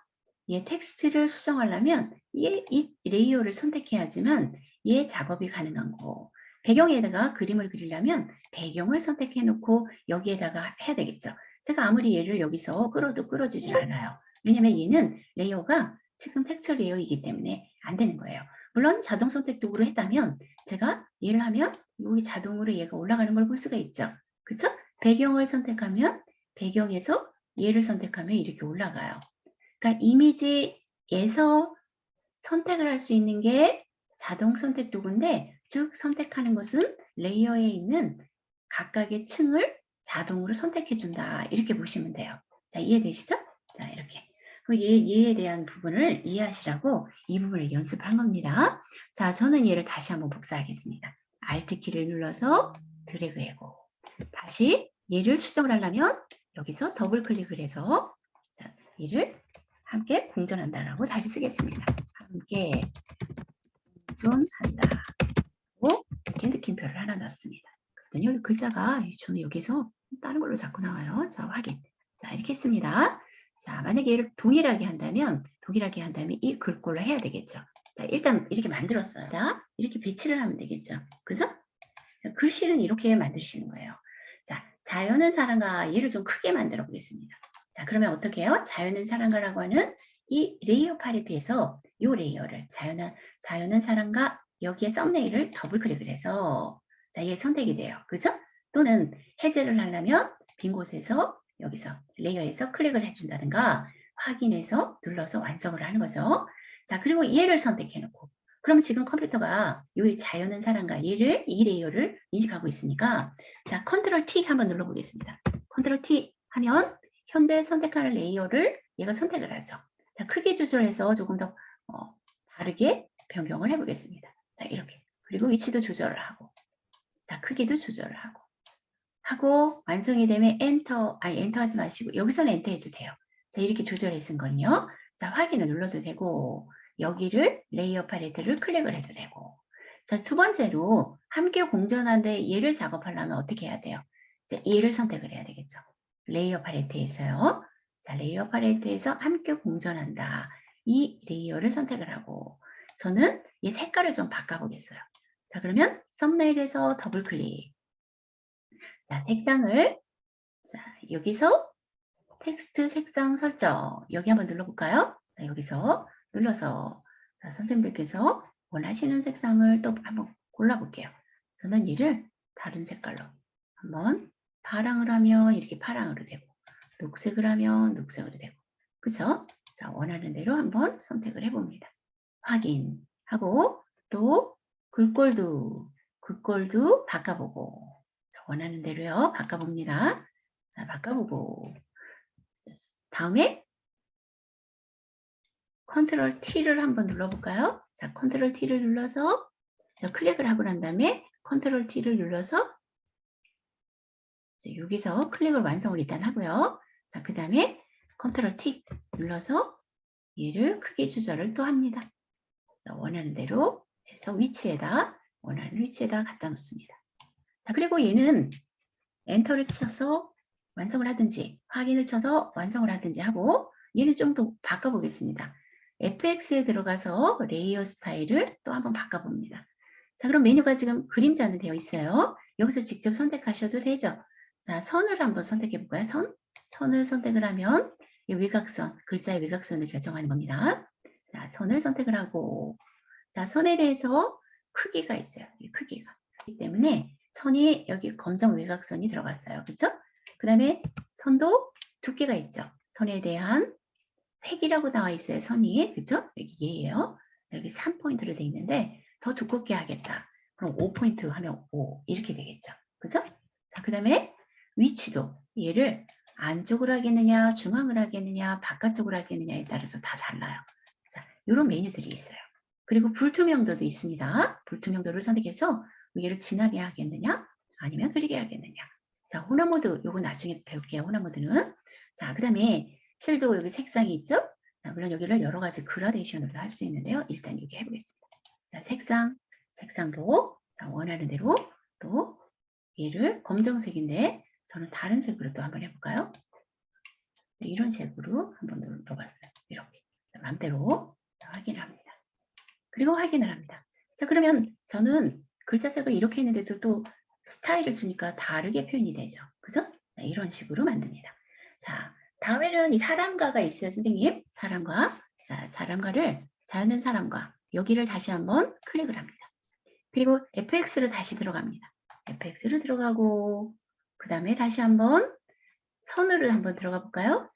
얘 텍스트를 수정하려면 이 레이어를 선택해야지만 얘 작업이 가능한 거. 배경에다가 그림을 그리려면 배경을 선택해 놓고 여기에다가 해야 되겠죠. 제가 아무리 얘를 여기서 끌어도 끌어지질 않아요. 왜냐면 얘는 레이어가 지금 텍스처 레이어이기 때문에 안 되는 거예요. 물론 자동 선택 도구로 했다면 제가 얘를 하면 여기 자동으로 얘가 올라가는 걸 볼 수가 있죠. 그렇죠? 배경을 선택하면 배경에서 얘를 선택하면 이렇게 올라가요. 그러니까 이미지에서 선택을 할 수 있는 게 자동 선택 도구인데 즉 선택하는 것은 레이어에 있는 각각의 층을 자동으로 선택해 준다. 이렇게 보시면 돼요. 자, 이해되시죠? 자, 이렇게. 얘에 대한 부분을 이해하시라고 이 부분을 연습한 겁니다. 자, 저는 얘를 다시 한번 복사하겠습니다. Alt 키를 눌러서 드래그 해고. 다시 얘를 수정을 하려면 여기서 더블 클릭을 해서 자, 얘를 함께 공존한다라고 다시 쓰겠습니다. 함께 공존한다. 이렇게 느낌표를 하나 넣습니다. 그랬더니 여기 글자가 저는 여기서 다른 걸로 자꾸 나와요. 자, 확인. 자, 이렇게 했습니다. 자, 만약에 얘를 동일하게 한다면 이 글꼴로 해야 되겠죠. 자, 일단 이렇게 만들었어요. 자, 이렇게 배치를 하면 되겠죠. 그죠? 자, 글씨는 이렇게 만드시는 거예요. 자, 자연은 사랑가 얘를 좀 크게 만들어 보겠습니다. 자, 그러면 어떻게 해요? 자연은 사랑가라고 하는 이 레이어 팔레트에서 이 레이어를 자연은 사랑가 여기에 썸네일을 더블 클릭을 해서 자, 얘 선택이 돼요. 그죠? 또는 해제를 하려면 빈 곳에서 여기서 레이어에서 클릭을 해준다든가 확인해서 눌러서 완성을 하는 거죠. 자, 그리고 얘를 선택해 놓고 그럼 지금 컴퓨터가 이 자연은 사랑가 이 레이어를 인식하고 있으니까 자, 컨트롤 T 한번 눌러보겠습니다. 컨트롤 T 하면 현재 선택하는 레이어를 얘가 선택을 하죠. 자, 크기 조절해서 조금 더 바르게 변경을 해보겠습니다. 자, 이렇게. 그리고 위치도 조절을 하고 자, 크기도 조절을 하고 완성이 되면 엔터 하지 마시고 여기서는 엔터 해도 돼요. 자, 이렇게 조절해 쓴 거는요. 자, 확인을 눌러도 되고 여기를 레이어 팔레트를 클릭을 해도 되고 자, 두 번째로 함께 공존한데 얘를 작업하려면 어떻게 해야 돼요? 자, 얘를 선택을 해야 되겠죠. 레이어 팔레트에서요. 자, 레이어 팔레트에서 함께 공존한다. 이 레이어를 선택을 하고 저는 이 색깔을 좀 바꿔보겠어요. 자, 그러면 썸네일에서 더블 클릭. 자, 색상을 자, 여기서 텍스트 색상 설정 여기 한번 눌러볼까요? 자, 여기서 눌러서 자, 선생님들께서 원하시는 색상을 또 한번 골라볼게요. 저는 얘를 다른 색깔로 한번 파랑을 하면 이렇게 파랑으로 되고 녹색을 하면 녹색으로 되고 그쵸? 자, 원하는 대로 한번 선택을 해봅니다. 확인하고 또 글꼴도 바꿔보고 자, 원하는 대로요. 바꿔봅니다. 자, 바꿔보고 다음에 컨트롤 T를 한번 눌러볼까요? 자, 컨트롤 T를 눌러서 자, 클릭을 하고 난 다음에 컨트롤 T를 눌러서 자, 여기서 클릭을 완성을 일단 하고요. 자, 그 다음에 컨트롤 T 눌러서 얘를 크기 조절을 또 합니다. 자, 원하는 대로 해서 원하는 위치에다 갖다 놓습니다. 자, 그리고 얘는 엔터를 쳐서 완성을 하든지 확인을 쳐서 완성을 하든지 하고 얘는 좀 더 바꿔보겠습니다. FX에 들어가서 레이어 스타일을 또 한번 바꿔봅니다. 자, 그럼 메뉴가 지금 그림자는 되어 있어요. 여기서 직접 선택하셔도 되죠. 자, 선을 한번 선택해 볼까요? 선을 선택을 하면 이 외곽선, 글자의 외곽선을 결정하는 겁니다. 자, 선을 선택을 하고, 자, 선에 대해서 크기가 있어요. 이 크기가. 그렇기 때문에 선이 여기 검정 외곽선이 들어갔어요. 그렇죠? 그 다음에 선도 두께가 있죠. 선에 대한 획이라고 나와 있어요. 선이. 그렇죠? 여기 얘예요. 여기 3포인트로 돼 있는데 더 두껍게 하겠다. 그럼 5포인트 하면 5 이렇게 되겠죠. 그죠? 자, 그 다음에 위치도 얘를 안쪽으로 하겠느냐, 중앙으로 하겠느냐, 바깥쪽으로 하겠느냐에 따라서 다 달라요. 자, 이런 메뉴들이 있어요. 그리고 불투명도도 있습니다. 불투명도를 선택해서 얘를 진하게 하겠느냐, 아니면 흐리게 하겠느냐. 자, 혼합 모드, 요거 나중에 배울게요. 혼합 모드는. 자, 그 다음에 칠도 여기 색상이 있죠? 자, 물론 여기를 여러 가지 그라데이션으로 할 수 있는데요. 일단 여기 해보겠습니다. 자, 색상도 자, 원하는 대로 또 얘를 검정색인데 저는 다른 색으로 또 한번 해볼까요? 이런 색으로 한번 넣어봤어요. 이렇게 마음대로 확인을 합니다. 그리고 확인을 합니다. 자, 그러면 저는 글자색을 이렇게 했는데도 또 스타일을 주니까 다르게 표현이 되죠. 그죠? 자, 이런 식으로 만듭니다. 자, 다음에는 이 사람과가 있어요, 선생님. 사람과. 자, 사람과를 자연은 사람과 여기를 다시 한번 클릭을 합니다. 그리고 FX를 다시 들어갑니다. FX를 들어가고 그 다음에 다시 한번 선으로 한번 들어가 볼까요?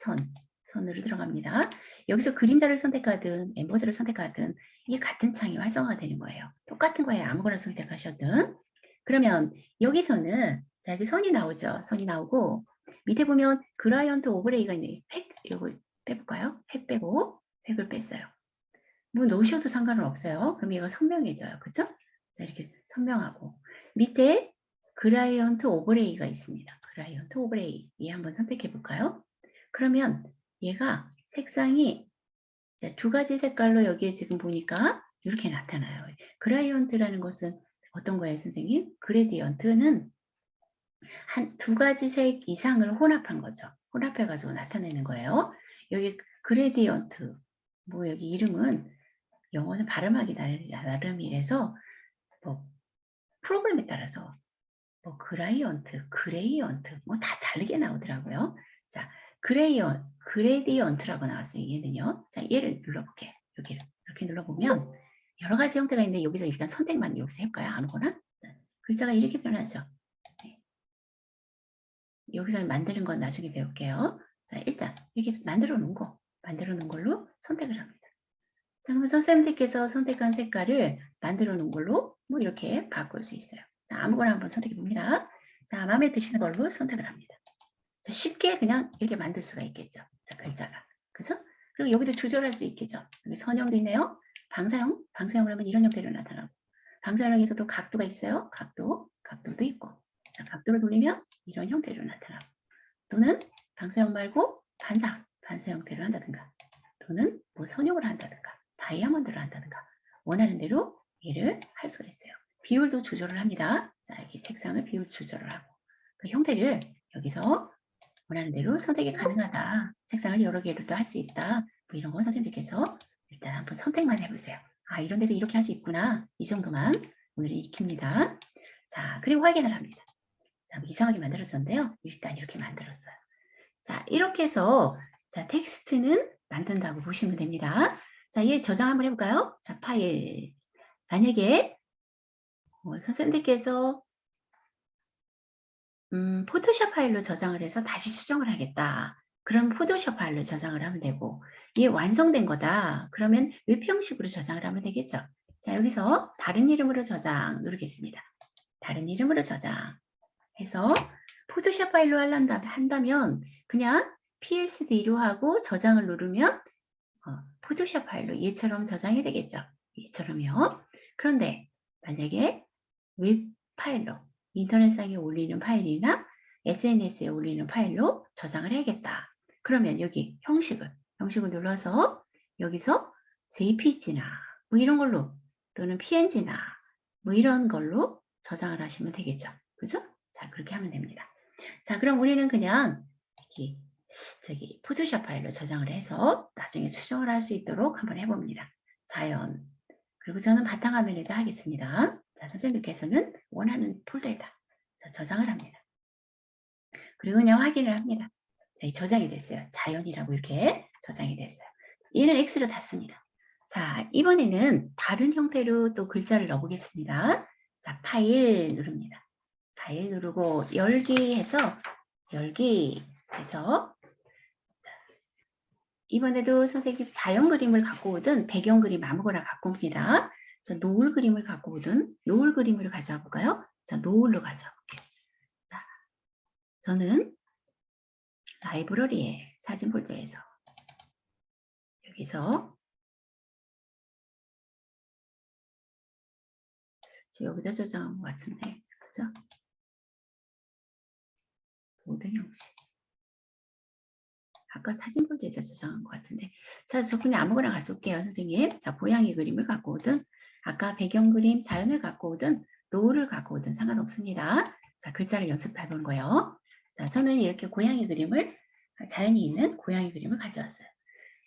선으로 들어갑니다. 여기서 그림자를 선택하든 엠보스를 선택하든 이게 같은 창이 활성화가 되는 거예요. 똑같은 거에 아무거나 선택하셨든. 그러면 여기서는 자, 여기 선이 나오죠. 선이 나오고 밑에 보면 그라이언트 오버레이가 있네. 획, 이거 빼볼까요? 획 빼고 획을 뺐어요. 뭐 넣으셔도 상관은 없어요. 그럼 얘가 선명해져요. 그죠? 자, 이렇게 선명하고 밑에 그라이언트 오버레이가 있습니다. 그라이언트 오버레이 얘 한번 선택해 볼까요? 그러면 얘가 색상이 두 가지 색깔로 여기에 지금 보니까 이렇게 나타나요. 그라이언트라는 것은 어떤 거예요, 선생님? 그레디언트는 한 두 가지 색 이상을 혼합한 거죠. 혼합해 가지고 나타내는 거예요. 여기 그레디언트 뭐 여기 이름은 영어는 발음하기 나름이라서 뭐 프로그램에 따라서 뭐 그레이언트 뭐 다 다르게 나오더라고요. 자, 그레디언트라고 나왔어요. 얘는요. 자, 얘를 눌러볼게요. 여기를 이렇게 눌러보면 여러 가지 형태가 있는데 여기서 일단 선택만 여기서 해볼까요? 아무거나. 자, 글자가 이렇게 변하죠. 네. 여기서 만드는 건 나중에 배울게요. 자, 일단 이렇게 만들어 놓은 걸로 선택을 합니다. 자, 그러면 선생님들께서 선택한 색깔을 만들어 놓은 걸로 뭐 이렇게 바꿀 수 있어요. 자, 아무거나 한번 선택해 봅니다. 자, 마음에 드시는 걸로 선택을 합니다. 자, 쉽게 그냥 이렇게 만들 수가 있겠죠. 자, 글자가. 그죠? 그리고 여기도 조절할 수 있겠죠. 여기 선형도 있네요. 방사형을 하면 이런 형태로 나타나고. 방사형에서도 각도가 있어요. 각도도 있고. 자, 각도를 돌리면 이런 형태로 나타나고. 또는 방사형 말고 반사 형태로 한다든가. 또는 뭐 선형을 한다든가. 다이아몬드를 한다든가. 원하는 대로 얘를 할 수가 있어요. 비율도 조절을 합니다. 자, 여기 색상을 비율 조절을 하고. 그 형태를 여기서 원하는 대로 선택이 가능하다. 색상을 여러 개로도 할 수 있다. 뭐 이런 거 선생님들께서 일단 한번 선택만 해보세요. 아, 이런 데서 이렇게 할 수 있구나. 이 정도만 오늘 익힙니다. 자, 그리고 확인을 합니다. 자, 뭐 이상하게 만들었었는데요. 일단 이렇게 만들었어요. 자, 이렇게 해서 자, 텍스트는 만든다고 보시면 됩니다. 자, 얘 저장 한번 해볼까요? 자, 파일. 만약에 선생님들께서 포토샵 파일로 저장을 해서 다시 수정을 하겠다. 그럼 포토샵 파일로 저장을 하면 되고 이게 완성된 거다. 그러면 웹 형식으로 저장을 하면 되겠죠. 자, 여기서 다른 이름으로 저장 누르겠습니다. 다른 이름으로 저장해서 포토샵 파일로 한다면 그냥 PSD로 하고 저장을 누르면 포토샵 파일로 얘처럼 저장이 되겠죠. 얘처럼요. 그런데 만약에 웹 파일로 인터넷상에 올리는 파일이나 SNS에 올리는 파일로 저장을 해야겠다. 그러면 여기 형식을 눌러서 여기서 JPG나 뭐 이런 걸로 또는 PNG나 뭐 이런 걸로 저장을 하시면 되겠죠. 그죠? 자, 그렇게 하면 됩니다. 자, 그럼 우리는 그냥 저기 포토샵 파일로 저장을 해서 나중에 수정을 할 수 있도록 한번 해봅니다. 자연. 그리고 저는 바탕화면에다 하겠습니다. 자, 선생님께서는 원하는 폴더에다 저장을 합니다. 그리고 그냥 확인을 합니다. 자, 이 저장이 됐어요. 자연이라고 이렇게 저장이 됐어요. 얘는 X로 닫습니다. 자, 이번에는 다른 형태로 또 글자를 넣어보겠습니다. 자, 파일 누릅니다. 파일 누르고 열기 해서 이번에도 선생님 자연 그림을 갖고 오든 배경 그림 아무거나 갖고 옵니다. 자, 노을 그림을 갖고 오든 노을 그림을 가져와 볼까요? 자, 노을로 가져와 볼게요. 자, 저는 라이브러리에 사진 폴더에서 여기서 여기다 저장한 것 같은데, 그죠? 모든 형식. 아까 사진 폴더에다 저장한 것 같은데, 자, 저 그냥 아무거나 가져올게요, 선생님. 자, 고양이 그림을 갖고 오든, 아까 배경 그림, 자연을 갖고 오든, 노을을 갖고 오든 상관없습니다. 자, 글자를 연습해 본 거예요. 자, 저는 이렇게 고양이 그림을, 자연이 있는 고양이 그림을 가져왔어요.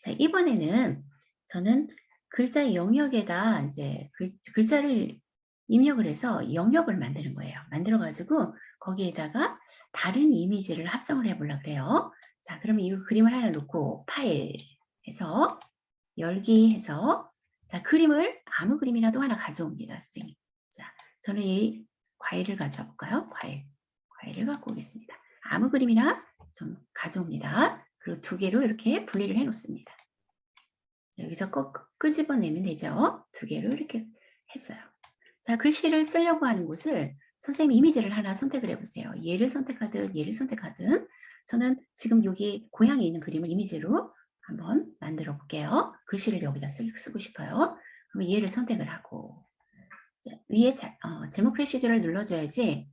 자, 이번에는 저는 글자 영역에다 이제 글자를 입력을 해서 영역을 만드는 거예요. 만들어가지고 거기에다가 다른 이미지를 합성을 해보려고 그래요. 자, 그러면 이 그림을 하나 놓고 파일 해서 열기 해서 자, 그림을 아무 그림이라도 하나 가져옵니다, 선생님. 자, 저는 이 과일을 가져와 볼까요? 과일을 갖고 오겠습니다. 아무 그림이나 좀 가져옵니다. 그리고 두 개로 이렇게 분리를 해 놓습니다. 여기서 끄집어내면 되죠. 두 개로 이렇게 했어요. 자, 글씨를 쓰려고 하는 곳을 선생님 이미지를 하나 선택을 해보세요. 얘를 선택하든 얘를 선택하든 저는 지금 여기 고양이 있는 그림을 이미지로 한번 만들어 볼게요. 글씨를 여기다 쓰고 싶어요. 그러면 얘를 선택을 하고 자, 위에 제목 표시줄을 눌러줘야지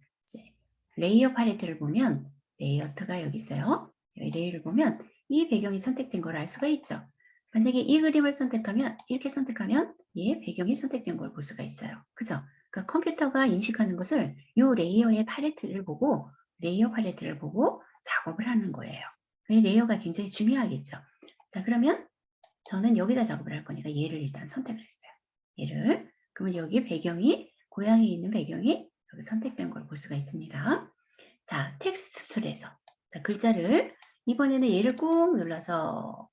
레이어 팔레트를 보면 레이어트가 여기 있어요. 여기 레이어를 보면 이 배경이 선택된 걸 알 수가 있죠. 만약에 이 그림을 선택하면 이렇게 선택하면 이 배경이 선택된 걸 볼 수가 있어요. 그죠? 그러니까 컴퓨터가 인식하는 것을 이 레이어의 팔레트를 보고 레이어 팔레트를 보고 작업을 하는 거예요. 이 레이어가 굉장히 중요하겠죠. 자, 그러면 저는 여기다 작업을 할 거니까 얘를 일단 선택을 했어요. 얘를. 그러면 여기 배경이 고양이 있는 배경이 여기 선택된 걸 볼 수가 있습니다. 자, 텍스트 툴에서 자, 글자를 이번에는 얘를 꾹 눌러서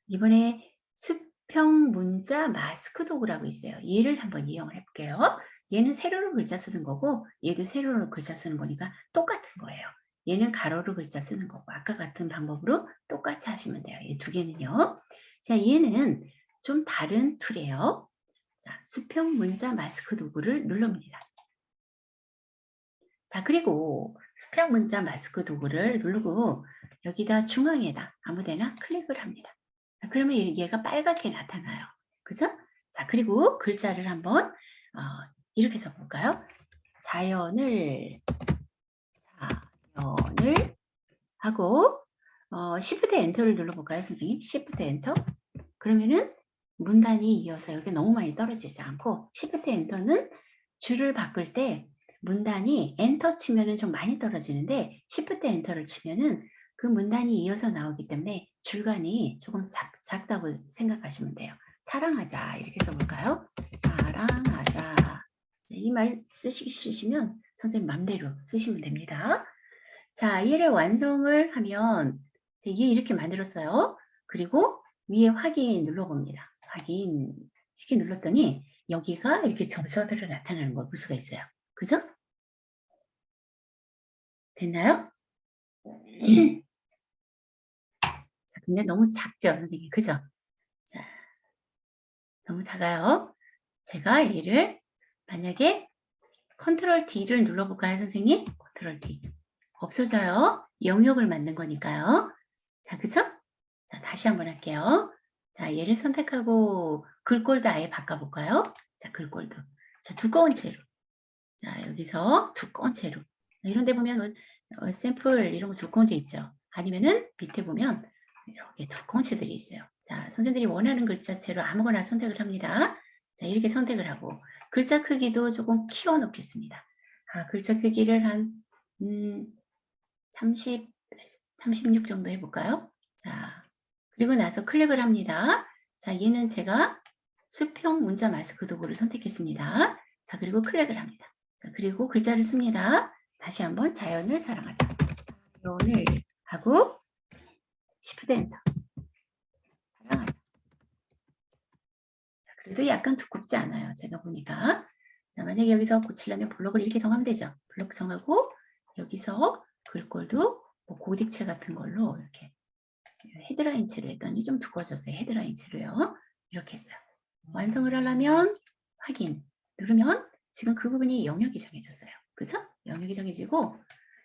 이번에 수평 문자 마스크 도구라고 있어요. 얘를 한번 이용을 해볼게요. 얘는 세로로 글자 쓰는 거고 얘도 세로로 글자 쓰는 거니까 똑같은 거예요. 얘는 가로로 글자 쓰는 거고 아까 같은 방법으로 똑같이 하시면 돼요. 이 두 개는요. 자, 얘는 좀 다른 툴이에요. 자, 수평 문자 마스크 도구를 눌러봅니다. 자, 그리고 수평 문자 마스크 도구를 누르고 여기다 중앙에다 아무데나 클릭을 합니다. 자, 그러면 얘가 빨갛게 나타나요. 그죠? 자, 그리고 글자를 한번 이렇게 써볼까요? 자연을 하고 Shift 엔터를 눌러볼까요, 선생님? Shift 엔터. 그러면은 문단이 이어서 여기 너무 많이 떨어지지 않고 Shift 엔터는 줄을 바꿀 때 문단이 엔터 치면은 좀 많이 떨어지는데 Shift 엔터를 치면은 그 문단이 이어서 나오기 때문에 줄간이 조금 작다고 생각하시면 돼요. 사랑하자 이렇게 써볼까요? 사랑하자. 이 말 쓰시기 싫으시면 선생님 맘대로 쓰시면 됩니다. 자, 얘를 완성을 하면 얘 이렇게 만들었어요. 그리고 위에 확인 눌러봅니다. 확인 이렇게 눌렀더니 여기가 이렇게 점선으로 나타나는 걸 볼 수가 있어요. 그죠? 됐나요? 자, 근데 너무 작죠, 선생님. 그죠? 자, 너무 작아요. 제가 얘를 만약에 컨트롤 D를 눌러볼까요, 선생님? 컨트롤 D. 없어져요. 영역을 만든 거니까요. 자, 그죠? 자, 다시 한번 할게요. 자, 얘를 선택하고 글꼴도 아예 바꿔볼까요? 자, 글꼴도. 자, 두꺼운 채로. 자, 여기서 두꺼운 채로. 자, 이런 데 보면 샘플 이런 거 두꺼운 채 있죠. 아니면은 밑에 보면 이렇게 두꺼운 채들이 있어요. 자, 선생님들이 원하는 글자체로 아무거나 선택을 합니다. 자, 이렇게 선택을 하고 글자 크기도 조금 키워 놓겠습니다. 글자 크기를 한 36 정도 해볼까요? 자, 그리고 나서 클릭을 합니다. 자, 얘는 제가 수평 문자 마스크 도구를 선택했습니다. 자, 그리고 클릭을 합니다. 자, 그리고 글자를 씁니다. 다시 한번 자연을 사랑하자. 자연을 하고 Shift 엔터. 사랑하자. 자, 그래도 약간 두껍지 않아요. 제가 보니까. 자, 만약에 여기서 고치려면 블록을 이렇게 정하면 되죠. 블록 정하고 여기서 글꼴도 뭐 고딕체 같은 걸로 이렇게 헤드라인 칠을 했더니 좀 두꺼워졌어요. 헤드라인 칠을요. 이렇게 했어요. 완성을 하려면 확인 누르면 지금 그 부분이 영역이 정해졌어요. 그죠? 영역이 정해지고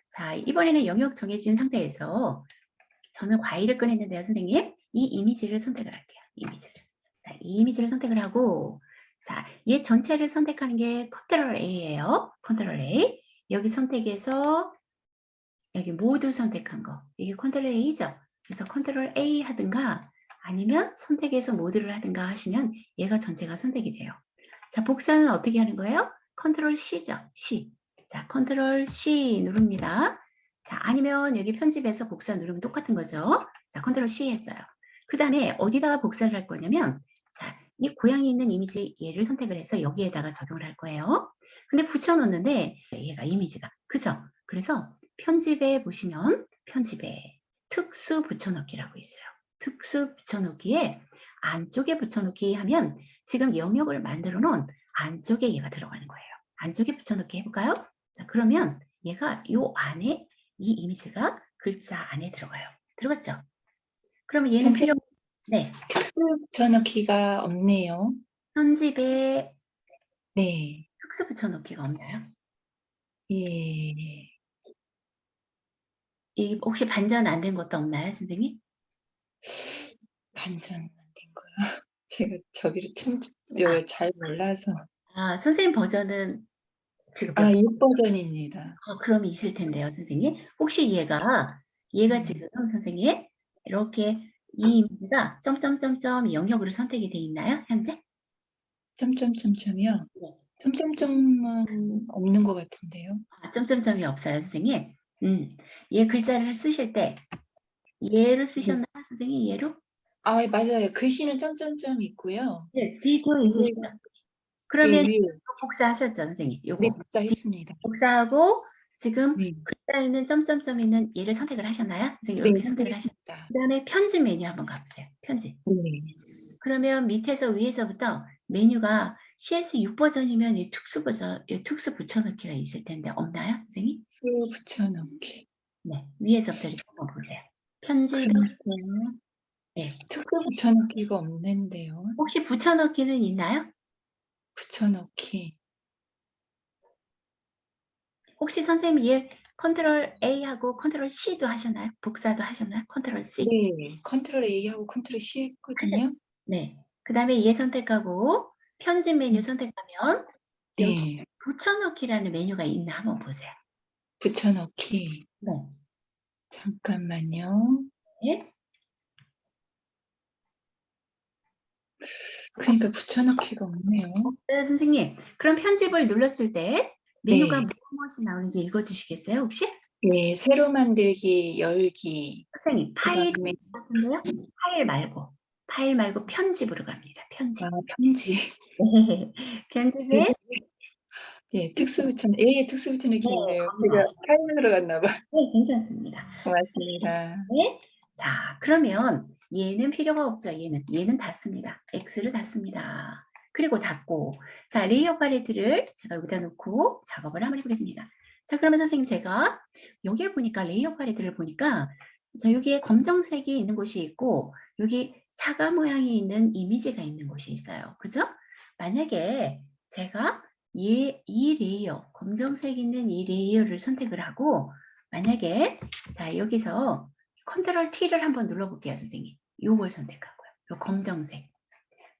자, 이번에는 영역 정해진 상태에서 저는 과일을 꺼냈는데요, 선생님. 이 이미지를 선택을 할게요. 이미지를. 자, 이 이미지를 선택을 하고 자, 얘 전체를 선택하는 게 컨트롤 A예요. 컨트롤 A. 여기 선택해서 여기 모두 선택한 거. 이게 컨트롤 A죠. 그래서 컨트롤 A 하든가 아니면 선택해서 모두를 하든가 하시면 얘가 전체가 선택이 돼요. 자, 복사는 어떻게 하는 거예요? 컨트롤 C죠. C. 자, 컨트롤 C 누릅니다. 자, 아니면 여기 편집해서 복사 누르면 똑같은 거죠. 자, 컨트롤 C 했어요. 그 다음에 어디다가 복사를 할 거냐면 자, 이 고양이 있는 이미지 얘를 선택을 해서 여기에다가 적용을 할 거예요. 근데 붙여놓는데 얘가 이미지가. 그죠? 그래서 편집에 보시면 편집에 특수 붙여넣기라고 있어요. 특수 붙여넣기에 안쪽에 붙여넣기 하면 지금 영역을 만들어 놓은 안쪽에 얘가 들어가는 거예요. 안쪽에 붙여넣기 해볼까요? 자, 그러면 얘가 요 안에 이 이미지가 글자 안에 들어가요. 들어갔죠? 그러면 얘는 선생님. 필요 네. 특수 붙여넣기가 없네요. 편집에 네. 특수 붙여넣기가 없나요? 예. 이 혹시 반전 안 된 것도 없나요, 선생님? 반전 안 된 거요. 제가 저기를 참 잘 몰라서. 아, 선생님 버전은 지금 아, 6버전입니다. 그럼 있을 텐데요, 선생님. 혹시 얘가 지금 선생님 이렇게 이 이미지가 점점점점 영역으로 선택이 돼 있나요, 현재? 점점점점이요? 네. 점점점은 없는 것 같은데요. 아, 점점점이 없어요, 선생님. 얘 글자를 쓰실 때 얘로 쓰셨나요, 선생님? 얘로? 아, 맞아요. 글씨는 점점점이 있고요. 네, 뒤도 있으시죠? 예, 그러면 위에. 복사하셨죠, 선생님? 네, 요거 복사했습니다. 복사하고 지금 네. 글자에 있는 점점점 있는 얘를 선택을 하셨나요? 선생님 네, 이렇게 선택을 하셨. 선택했습니다. 그다음에 편집 메뉴 한번 가보세요. 편집. 네. 그러면 밑에서 위에서부터 메뉴가 CS6 버전이면 이 특수 버전, 이 특수 붙여넣기가 있을 텐데 없나요, 선생님? 또 붙여넣기. 네, 위에서부터 이렇게 한번 보세요. 편집. 그러니까 네. 특수 붙여넣기가 없는데요. 혹시 붙여넣기는 있나요? 붙여넣기. 혹시 선생님 얘 컨트롤 A하고 컨트롤 C도 하셨나요? 복사도 하셨나요? 컨트롤 C. 네, 컨트롤 A하고 컨트롤 C 했거든요. 네. 그 다음에 얘 선택하고 편집 메뉴 선택하면 여기 네, 붙여넣기라는 메뉴가 있나 한번 보세요. 붙여넣기. 네. 잠깐만요. 네. 그러니까 붙여넣기가 없네요. 네, 선생님. 그럼 편집을 눌렀을 때 메뉴가 네. 무엇이 나오는지 읽어주시겠어요, 혹시? 네, 새로 만들기, 열기. 선생님, 파일 그다음에 같은데요? 파일 말고 편집으로 갑니다. 편집. 아, 편집. 편집에 예, 특수 붙여넣기. 특수 붙여넣기 네, 있네요. 거기서. 제가 파일로 갔나 봐. 네, 괜찮습니다. 고맙습니다. 네. 자, 그러면 얘는 필요가 없죠. 얘는 닫습니다. X를 닫습니다. 그리고 닫고 자, 레이어 팔레트를 제가 여기다 놓고 작업을 한번 해보겠습니다. 자, 그러면 선생님 제가 여기에 보니까 레이어 팔레트를 보니까 자, 여기에 검정색이 있는 곳이 있고 여기 사과 모양이 있는 이미지가 있는 곳이 있어요. 그죠? 만약에 제가 이 레이어, 검정색 있는 이 레이어를 선택을 하고 만약에 자, 여기서 컨트롤 T를 한번 눌러볼게요, 선생님. 요걸 선택하고요. 요 검정색.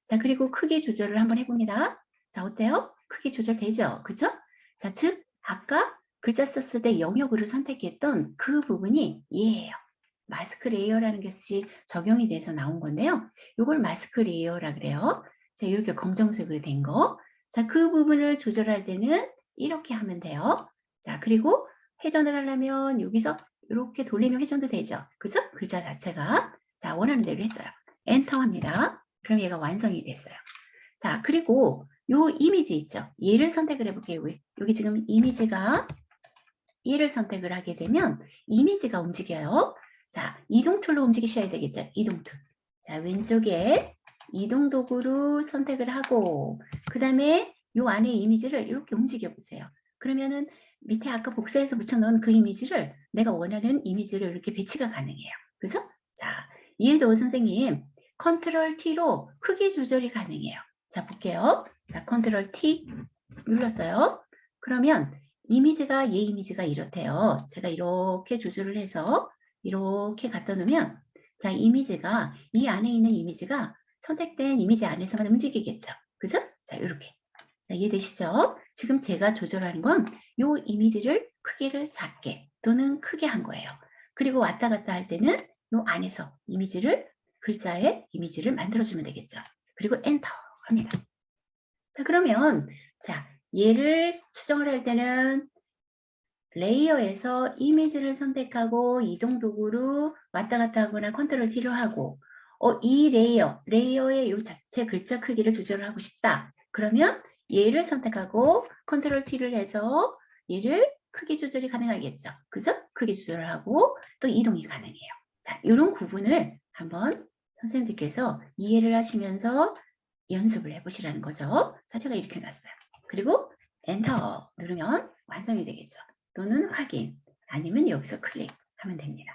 자, 그리고 크기 조절을 한번 해봅니다. 자, 어때요? 크기 조절되죠? 그죠? 자, 즉, 아까 글자 썼을 때 영역으로 선택했던 그 부분이 얘예요. 마스크 레이어라는 것이 적용이 돼서 나온 건데요. 요걸 마스크 레이어라 그래요. 자, 이렇게 검정색으로 된 거. 자, 그 부분을 조절할 때는 이렇게 하면 돼요. 자, 그리고 회전을 하려면 여기서 이렇게 돌리면 회전도 되죠. 그죠? 글자 자체가. 자, 원하는 대로 했어요. 엔터 합니다. 그럼 얘가 완성이 됐어요. 자, 그리고 요 이미지 있죠? 얘를 선택을 해볼게요. 여기 지금 이미지가 얘를 선택을 하게 되면 이미지가 움직여요. 자, 이동 툴로 움직이셔야 되겠죠. 이동 툴. 자, 왼쪽에 이동 도구로 선택을 하고 그 다음에 요 안에 이미지를 이렇게 움직여 보세요. 그러면은 밑에 아까 복사해서 붙여놓은 그 이미지를 내가 원하는 이미지를 이렇게 배치가 가능해요. 그죠? 자, 얘도 선생님 컨트롤 T로 크기 조절이 가능해요. 자, 볼게요. 자, 컨트롤 T 눌렀어요. 그러면 이미지가 얘 이미지가 이렇대요. 제가 이렇게 조절을 해서 이렇게 갖다 놓으면 자, 이미지가 이 안에 있는 이미지가 선택된 이미지 안에서만 움직이겠죠. 그죠? 자, 이렇게. 자, 이해되시죠? 지금 제가 조절하는 건 이 이미지를 크기를 작게 또는 크게 한 거예요. 그리고 왔다 갔다 할 때는 이 안에서 이미지를 글자의 이미지를 만들어주면 되겠죠. 그리고 엔터 합니다. 자, 그러면 자, 얘를 수정을 할 때는 레이어에서 이미지를 선택하고 이동 도구로 왔다 갔다 하거나 컨트롤 T로 하고 이 레이어의 이 자체 글자 크기를 조절을 하고 싶다. 그러면 얘를 선택하고 컨트롤 T를 해서 얘를 크기 조절이 가능하겠죠. 그죠? 크기 조절을 하고 또 이동이 가능해요. 자, 이런 구분을 한번 선생님들께서 이해를 하시면서 연습을 해보시라는 거죠. 자, 제가 이렇게 놨어요. 그리고 엔터 누르면 완성이 되겠죠. 또는 확인, 아니면 여기서 클릭하면 됩니다.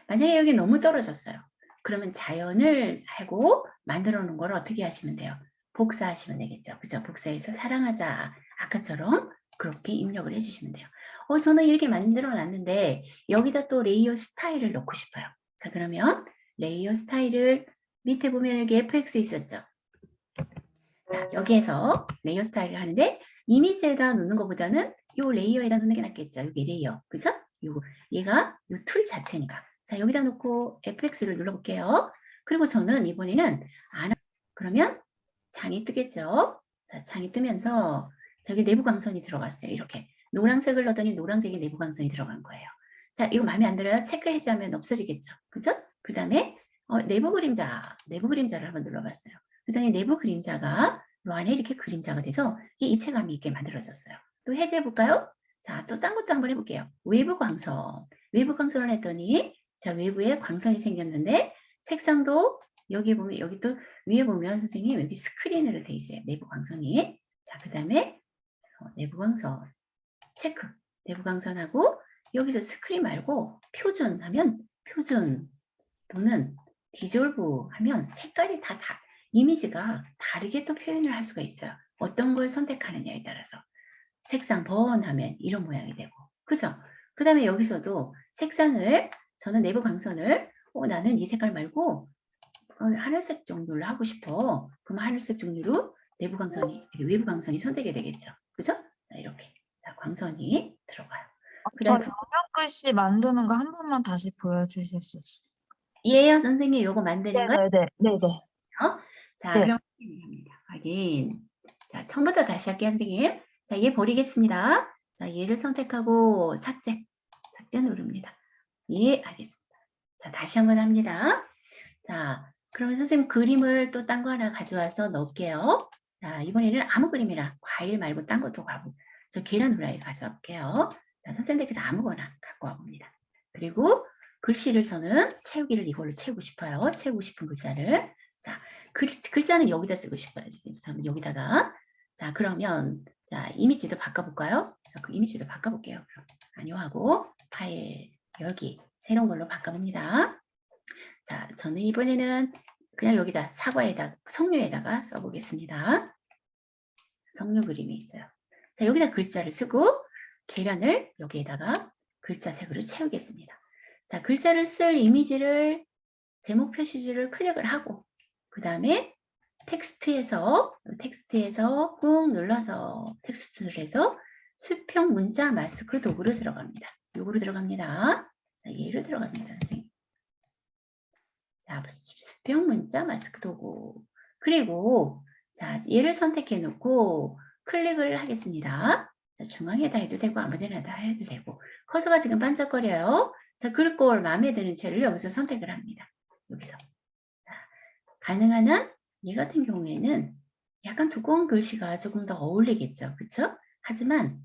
만약에 여기 너무 떨어졌어요. 그러면 자연을 하고 만들어 놓은 걸 어떻게 하시면 돼요? 복사하시면 되겠죠. 그죠? 복사해서 사랑하자. 아까처럼 그렇게 입력을 해주시면 돼요. 저는 이렇게 만들어 놨는데 여기다 또 레이어 스타일을 넣고 싶어요. 자, 그러면 레이어 스타일을 밑에 보면 여기 FX 있었죠? 자, 여기에서 레이어 스타일을 하는데 이미지에다 놓는 것보다는 요 레이어에다 놓는 게 낫겠죠. 여기 레이어. 그죠? 얘가 요 툴 자체니까. 자, 여기다 놓고 FX를 눌러볼게요. 그리고 저는 이번에는 그러면 창이 뜨겠죠. 자, 창이 뜨면서 저기 내부 광선이 들어갔어요. 이렇게 노란색을 넣더니 노란색의 내부 광선이 들어간 거예요. 자, 이거 마음에 안 들어요? 체크 해제하면 없어지겠죠. 그죠? 그 다음에 내부 그림자를 한번 눌러봤어요. 그다음에 내부 그림자가 이 안에 이렇게 그림자가 돼서 이게 입체감이 있게 만들어졌어요. 또 해제해 볼까요? 자, 또 딴 것도 한번 해볼게요. 외부 광선을 했더니 자, 외부에 광선이 생겼는데 색상도 여기 보면 여기 또 위에 보면 선생님 여기 스크린으로 돼 있어요. 내부 광선이. 자, 그다음에 내부 광선 체크. 내부 광선하고 여기서 스크린 말고 표준 하면 표준 또는 디졸브 하면 색깔이 다 이미지가 다르게 또 표현을 할 수가 있어요. 어떤 걸 선택하느냐에 따라서 색상 번하면 이런 모양이 되고 그죠? 그 다음에 여기서도 색상을 저는 내부 광선을 나는 이 색깔 말고 하늘색 종류를 하고 싶어. 그럼 하늘색 종류로 내부 광선이 외부 광선이 선택이 되겠죠. 그죠? 자, 이렇게 자, 광선이 들어가요. 저 그다음에 영역 글씨 만드는 거 한 번만 다시 보여주실 수 있어요? 얘요 선생님 요거 만드는 거 네네. 자, 네. 그럼 확인합니다. 확인. 자, 처음부터 다시 할게요, 선생님. 자, 얘 버리겠습니다. 자, 얘를 선택하고 삭제 누릅니다. 예, 알겠습니다. 자, 다시 한번 합니다. 자, 그러면 선생님 그림을 또 딴 거 하나 가져와서 넣을게요. 자, 이번에는 아무 그림이나 과일 말고 딴 것도 가고 저 계란 후라이 가져올게요. 자, 선생님께서 아무거나 갖고 와봅니다. 그리고 글씨를 저는 채우기를 이걸로 채우고 싶어요. 채우고 싶은 글자를. 자, 글자는 여기다 쓰고 싶어요. 여기다가. 자, 그러면 자, 이미지도 바꿔볼까요? 자, 그 이미지도 바꿔볼게요. 그럼 아니요 하고 파일 열기 새로운 걸로 바꿔봅니다. 자, 저는 이번에는 그냥 여기다 사과에다 석류에다가 써보겠습니다. 석류 그림이 있어요. 자, 여기다 글자를 쓰고 계란을 여기에다가 글자 색으로 채우겠습니다. 자, 글자를 쓸 이미지를 제목 표시줄을 클릭을 하고 그 다음에 텍스트에서 꾹 눌러서 텍스트를 해서 수평 문자 마스크 도구로 들어갑니다. 요거로 들어갑니다. 자, 얘로 들어갑니다, 선생님. 자, 수평 문자 마스크 도구. 그리고 자, 얘를 선택해 놓고 클릭을 하겠습니다. 자, 중앙에다 해도 되고 아무데나 다 해도 되고 커서가 지금 반짝거려요. 자, 글꼴 마음에 드는 채를 여기서 선택을 합니다. 여기서. 자, 가능한 한 얘 같은 경우에는 약간 두꺼운 글씨가 조금 더 어울리겠죠. 그렇죠? 하지만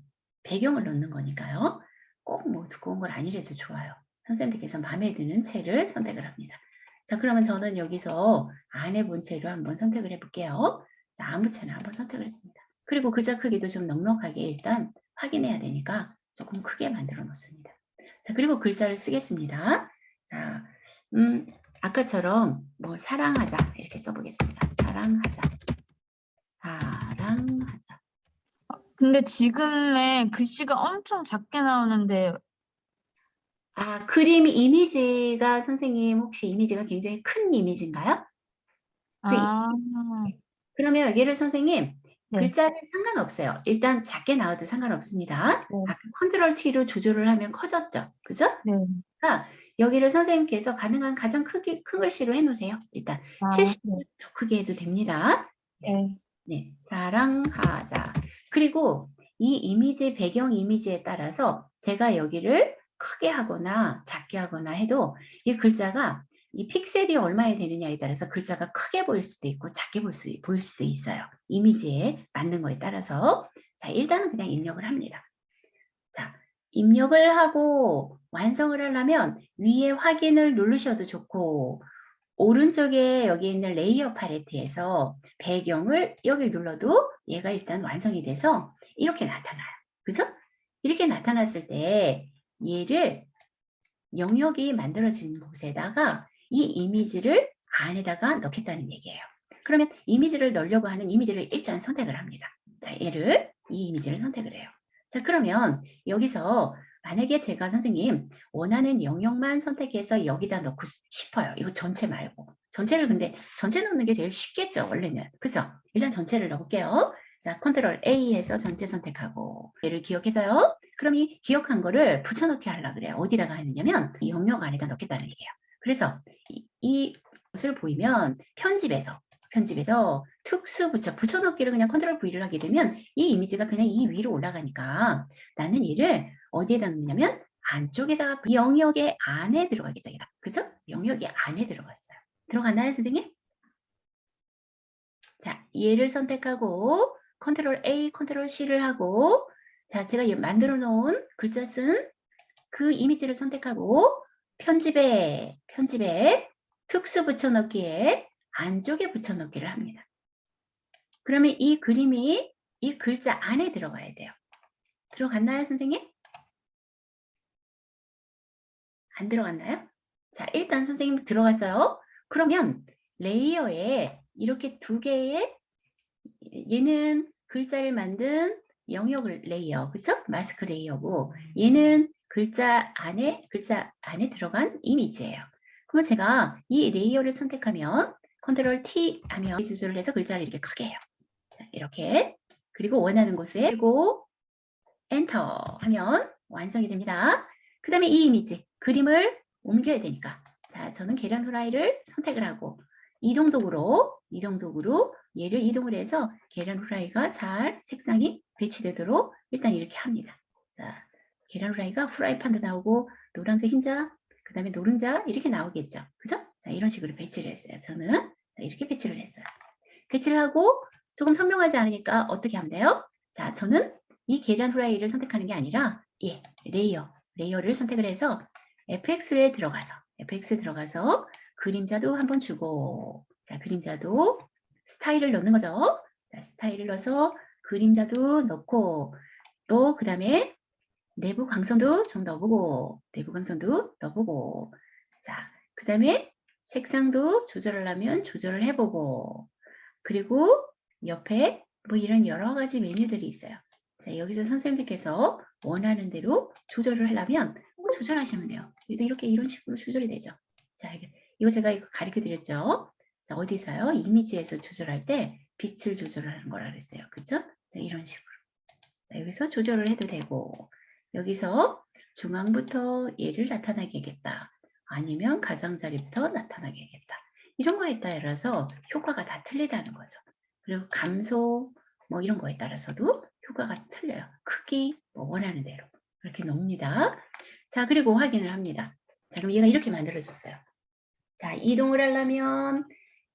배경을 넣는 거니까요. 꼭 뭐 두꺼운 걸 아니래도 좋아요. 선생님께서 마음에 드는 채를 선택을 합니다. 자, 그러면 저는 여기서 안에 본체로 한번 선택을 해볼게요. 자, 아무 채나 한번 선택을 했습니다. 그리고 글자 크기도 좀 넉넉하게 일단 확인해야 되니까 조금 크게 만들어 놓습니다. 자, 그리고 글자를 쓰겠습니다. 자, 아까처럼 뭐 사랑하자 이렇게 써보겠습니다. 사랑하자. 사랑하자. 근데 지금의 글씨가 엄청 작게 나오는데 아, 그림 이미지가 선생님 혹시 이미지가 굉장히 큰 이미지인가요? 그 아, 그러면 여기를 선생님 네. 글자는 상관없어요. 일단 작게 나와도 상관없습니다. 네. 아까 컨트롤 T로 조절을 하면 커졌죠. 그죠? 네. 그러니까 여기를 선생님께서 가능한 가장 큰 글씨로 해놓으세요. 일단 아, 70도 더 크게 해도 됩니다. 네. 네, 사랑하자. 그리고 이 이미지, 배경 이미지에 따라서 제가 여기를 크게 하거나 작게 하거나 해도 이 글자가 이 픽셀이 얼마에 되느냐에 따라서 글자가 크게 보일 수도 있고 작게 보일 수도 있어요. 이미지에 맞는 거에 따라서. 자, 일단은 그냥 입력을 합니다. 자, 입력을 하고 완성을 하려면 위에 확인을 누르셔도 좋고 오른쪽에 여기 있는 레이어 팔레트에서 배경을 여기 눌러도 얘가 일단 완성이 돼서 이렇게 나타나요. 그죠? 이렇게 나타났을 때 얘를 영역이 만들어진 곳에다가 이 이미지를 안에다가 넣겠다는 얘기예요. 그러면 이미지를 넣으려고 하는 이미지를 일단 선택을 합니다. 자, 얘를 이 이미지를 선택을 해요. 자, 그러면 여기서 만약에 제가 선생님 원하는 영역만 선택해서 여기다 넣고 싶어요. 이거 전체 말고. 전체를 근데 전체 넣는 게 제일 쉽겠죠, 원래는. 그죠? 일단 전체를 넣을게요. 자, 컨트롤 A 해서 전체 선택하고 얘를 기억해서요. 그럼 이 기억한 거를 붙여넣기 하려고 그래요. 어디다가 했느냐면 이 영역 안에다 넣겠다는 얘기예요. 그래서 이 것을 보이면 편집에서 특수 붙여넣기를 그냥 컨트롤 V를 하게 되면 이 이미지가 그냥 이 위로 올라가니까 나는 얘를 어디에다 넣느냐면 안쪽에다가 영역의 안에 들어가겠죠. 얘가. 그죠? 영역의 안에 들어갔어요. 들어갔나요, 선생님? 자, 얘를 선택하고 컨트롤 A, 컨트롤 C를 하고 자, 제가 만들어 놓은 글자 쓴 그 이미지를 선택하고 편집에 특수 붙여넣기에 안쪽에 붙여넣기를 합니다. 그러면 이 그림이 이 글자 안에 들어가야 돼요. 들어갔나요, 선생님? 안 들어갔나요? 자, 일단 선생님 들어갔어요. 그러면 레이어에 이렇게 두 개의 얘는 글자를 만든 영역을 레이어, 그죠? 마스크 레이어고 얘는 글자 안에 들어간 이미지예요. 그러면 제가 이 레이어를 선택하면 컨트롤 T 하면 조절을 해서 글자를 이렇게 크게 해요. 자, 이렇게 그리고 원하는 곳에 그리고 엔터 하면 완성이 됩니다. 그 다음에 이 이미지 그림을 옮겨야 되니까 자, 저는 계란 후라이를 선택을 하고 이동도구로 얘를 이동을 해서 계란 후라이가 잘 색상이 배치되도록 일단 이렇게 합니다. 자, 계란 후라이가 후라이팬도 나오고 노란색 흰자, 그 다음에 노른자 이렇게 나오겠죠. 그죠? 자, 이런 식으로 배치를 했어요. 저는 자, 이렇게 배치를 했어요. 배치를 하고 조금 선명하지 않으니까 어떻게 하면 돼요? 자, 저는 이 계란 후라이를 선택하는 게 아니라 레이어를 선택을 해서 FX에 들어가서 그림자도 한번 주고 자, 그림자도 스타일을 넣는 거죠. 자, 스타일을 넣어서 그림자도 넣고 또 그 다음에 내부 광선도 좀 넣어보고 자, 그 다음에 색상도 조절하려면 조절을 해보고 그리고 옆에 뭐 이런 여러 가지 메뉴들이 있어요. 자, 여기서 선생님께서 원하는 대로 조절을 하려면 조절하시면 돼요. 이렇게 이런 식으로 조절이 되죠. 자, 이거 제가 이거 가르쳐 드렸죠. 자, 어디서요? 이미지에서 조절할 때 빛을 조절하는 거라 그랬어요. 그죠? 자, 이런 식으로. 자, 여기서 조절을 해도 되고 여기서 중앙부터 얘를 나타나게 하겠다. 아니면 가장자리부터 나타나게 하겠다. 이런 거에 따라서 효과가 다 틀리다는 거죠. 그리고 감소 뭐 이런 거에 따라서도 효과가 틀려요. 크기 뭐 원하는 대로 그렇게 놓습니다. 자, 그리고 확인을 합니다. 자, 그럼 얘가 이렇게 만들어졌어요. 자, 이동을 하려면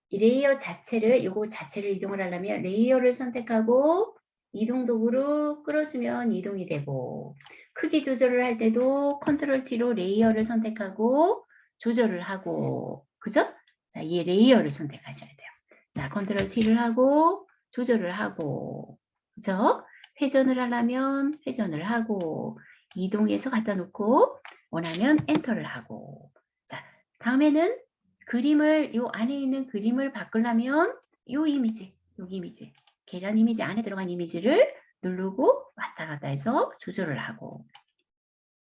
이 레이어 자체를 이동을 하려면 레이어를 선택하고 이동 도구로 끌어주면 이동이 되고 크기 조절을 할 때도 컨트롤 T로 레이어를 선택하고 조절을 하고, 그죠? 자, 이 레이어를 선택하셔야 돼요. 자, 컨트롤 T를 하고 조절을 하고, 그죠? 회전을 하려면 회전을 하고, 이동해서 갖다 놓고 원하면 엔터를 하고. 자, 다음에는 그림을, 요 안에 있는 그림을 바꾸려면 요 이미지, 여기 이미지, 계란 이미지 안에 들어간 이미지를 누르고 왔다 갔다 해서 조절을 하고.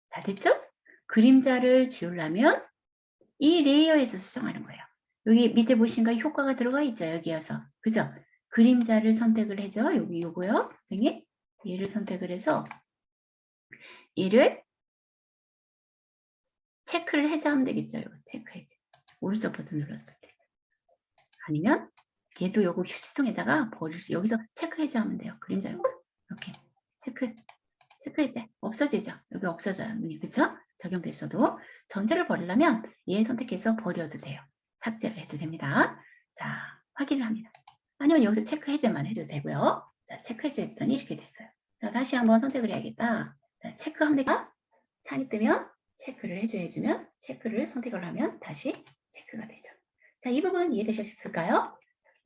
자, 됐죠? 그림자를 지우려면 이 레이어에서 수정하는 거예요. 여기 밑에 보시니까 효과가 들어가 있죠. 여기여서. 그죠? 그림자를 선택을 해서 여기 요거요. 선생님. 얘를 선택을 해서 얘를 체크를 해제하면 되겠죠. 이거 체크 해제. 오른쪽 버튼 눌렀을 때. 아니면 얘도 요거 휴지통에다가 버릴 수, 여기서 체크 해제하면 돼요. 그림자 요거. 이렇게 체크 해제. 없어지죠. 여기 없어져요. 그쵸? 적용됐어도. 전체를 버리려면 얘 선택해서 버려도 돼요. 삭제를 해도 됩니다. 자, 확인을 합니다. 아니면 여기서 체크 해제만 해도 되고요. 자, 체크 해제했더니 이렇게 됐어요. 자, 다시 한번 선택을 해야겠다. 자, 체크합니다. 창이 뜨면 체크를 해주면 체크를 선택을 하면 다시 체크가 되죠. 자, 이 부분 이해되셨을까요?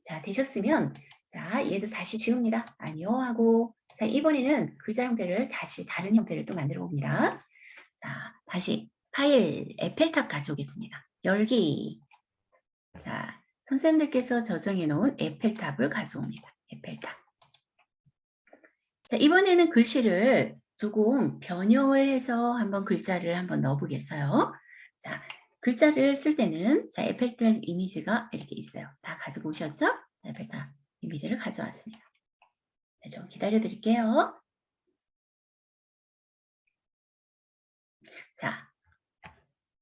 자, 되셨으면 자, 얘도 다시 지웁니다. 아니요 하고, 자, 이번에는 글자 형태를 다시 다른 형태를 또 만들어 봅니다. 자, 다시 파일 에펠탑 가져오겠습니다. 열기. 자, 선생님들께서 저장해 놓은 에펠탑을 가져옵니다. 에펠탑. 자, 이번에는 글씨를 조금 변형을 해서 한번 글자를 한번 넣어 보겠어요. 자, 글자를 쓸 때는 자, 에펠탑 이미지가 이렇게 있어요. 다 가지고 오셨죠? 에펠탑 이미지를 가져왔습니다. 네, 좀 기다려 드릴게요. 자,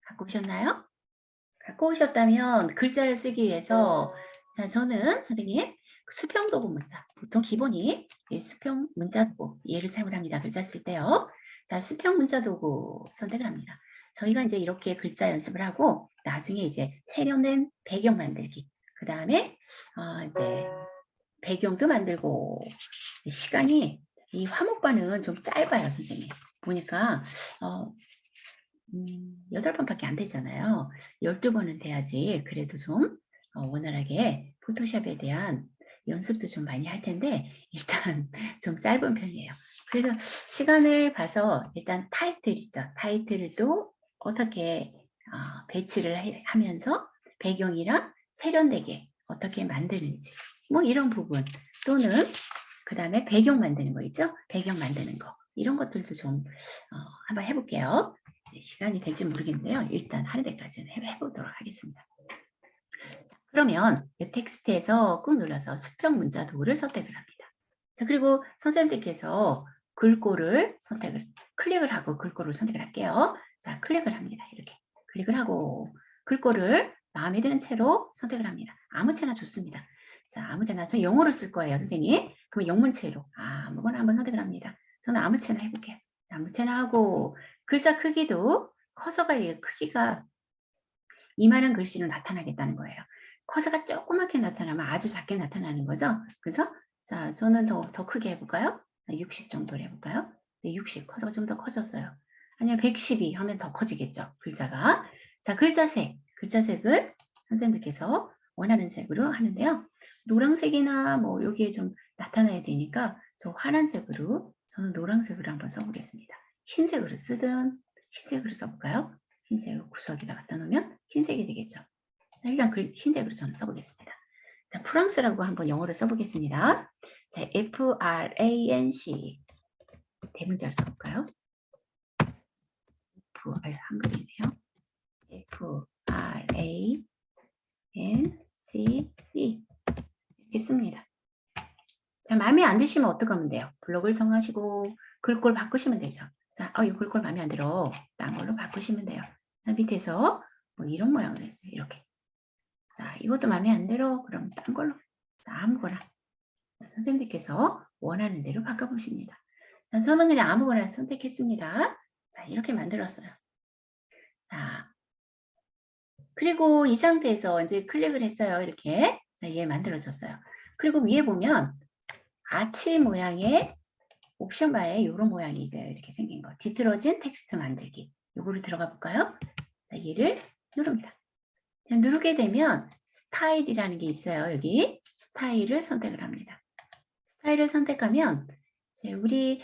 갖고 오셨나요? 갖고 오셨다면 글자를 쓰기 위해서 자, 저는 선생님 수평 도구 문자, 보통 기본이 수평 문자 도구 얘를 사용을 합니다. 글자 쓸 때요. 자, 수평 문자 도구 선택을 합니다. 저희가 이제 이렇게 글자 연습을 하고 나중에 이제 세련된 배경 만들기, 그 다음에 이제 배경도 만들고, 시간이 이 화목반은 좀 짧아요, 선생님. 보니까 8번밖에 안 되잖아요. 12번은 돼야지 그래도 좀 원활하게 포토샵에 대한 연습도 좀 많이 할 텐데 일단 좀 짧은 편이에요. 그래서 시간을 봐서 일단 타이틀 있죠. 타이틀도 어떻게 배치를 하면서 배경이랑 세련되게 어떻게 만드는지 뭐 이런 부분, 또는 그 다음에 배경 만드는 거 있죠. 배경 만드는 거 이런 것들도 좀 한번 해볼게요. 시간이 될지 모르겠는데요. 일단 하는 데까지는 해보도록 하겠습니다. 자, 그러면 이 텍스트에서 꾹 눌러서 수평 문자 도구를 선택을 합니다. 자, 그리고 선생님들께서 글꼴을 클릭을 하고 글꼴을 선택을 할게요. 자, 클릭을 합니다. 이렇게 클릭을 하고 글꼴을 마음에 드는 채로 선택을 합니다. 아무 채나 좋습니다. 자, 아무 채나, 저 영어로 쓸 거예요, 선생님. 그럼 영문체로 아무거나 한번 선택을 합니다. 저는 아무 채나 해볼게요. 아무 채나 하고, 글자 크기도 커서가 크기가 이만한 글씨로 나타나겠다는 거예요. 커서가 조그맣게 나타나면 아주 작게 나타나는 거죠. 그래서 자, 저는 더 크게 해볼까요? 60 정도로 해볼까요? 네, 60. 커서가 좀 더 커졌어요. 아니면 112 하면 더 커지겠죠. 글자가. 자, 글자색을 선생님들께서 원하는 색으로 하는데요. 노란색이나 뭐 여기에 좀 나타나야 되니까 저 환한색으로, 저는 노란색으로 한번 써보겠습니다. 흰색으로 쓰든 흰색으로 써볼까요? 흰색을 구석에다 갖다 놓으면 흰색이 되겠죠. 일단 흰색으로 저는 써보겠습니다. 자, 프랑스라고 한번 영어로 써보겠습니다. 자, F-R-A-N-C 대문자를 써볼까요? 한글이네요. F-R-A-N-C-E 이렇게 씁니다. 자, 마음에 안 드시면 어떡하면 돼요? 블록을 정하시고 글꼴 바꾸시면 되죠. 자, 이 글꼴 마음에 안 들어. 딴 걸로 바꾸시면 돼요. 자, 밑에서 뭐 이런 모양으로 했어요. 이렇게. 자, 이것도 마음에 안 들어. 그럼 딴 걸로. 자, 아무거나. 자, 선생님께서 원하는 대로 바꿔보십니다. 자, 저는 그냥 아무거나 선택했습니다. 자, 이렇게 만들었어요. 자, 그리고 이 상태에서 이제 클릭을 했어요. 이렇게. 자, 얘 만들어졌어요. 그리고 위에 보면 아치 모양의 옵션 바에 이런 모양이 있어요. 이렇게 생긴 거. 뒤틀어진 텍스트 만들기. 요거를 들어가 볼까요? 자, 얘를 누릅니다. 누르게 되면 스타일이라는 게 있어요. 여기 스타일을 선택을 합니다. 스타일을 선택하면 이제 우리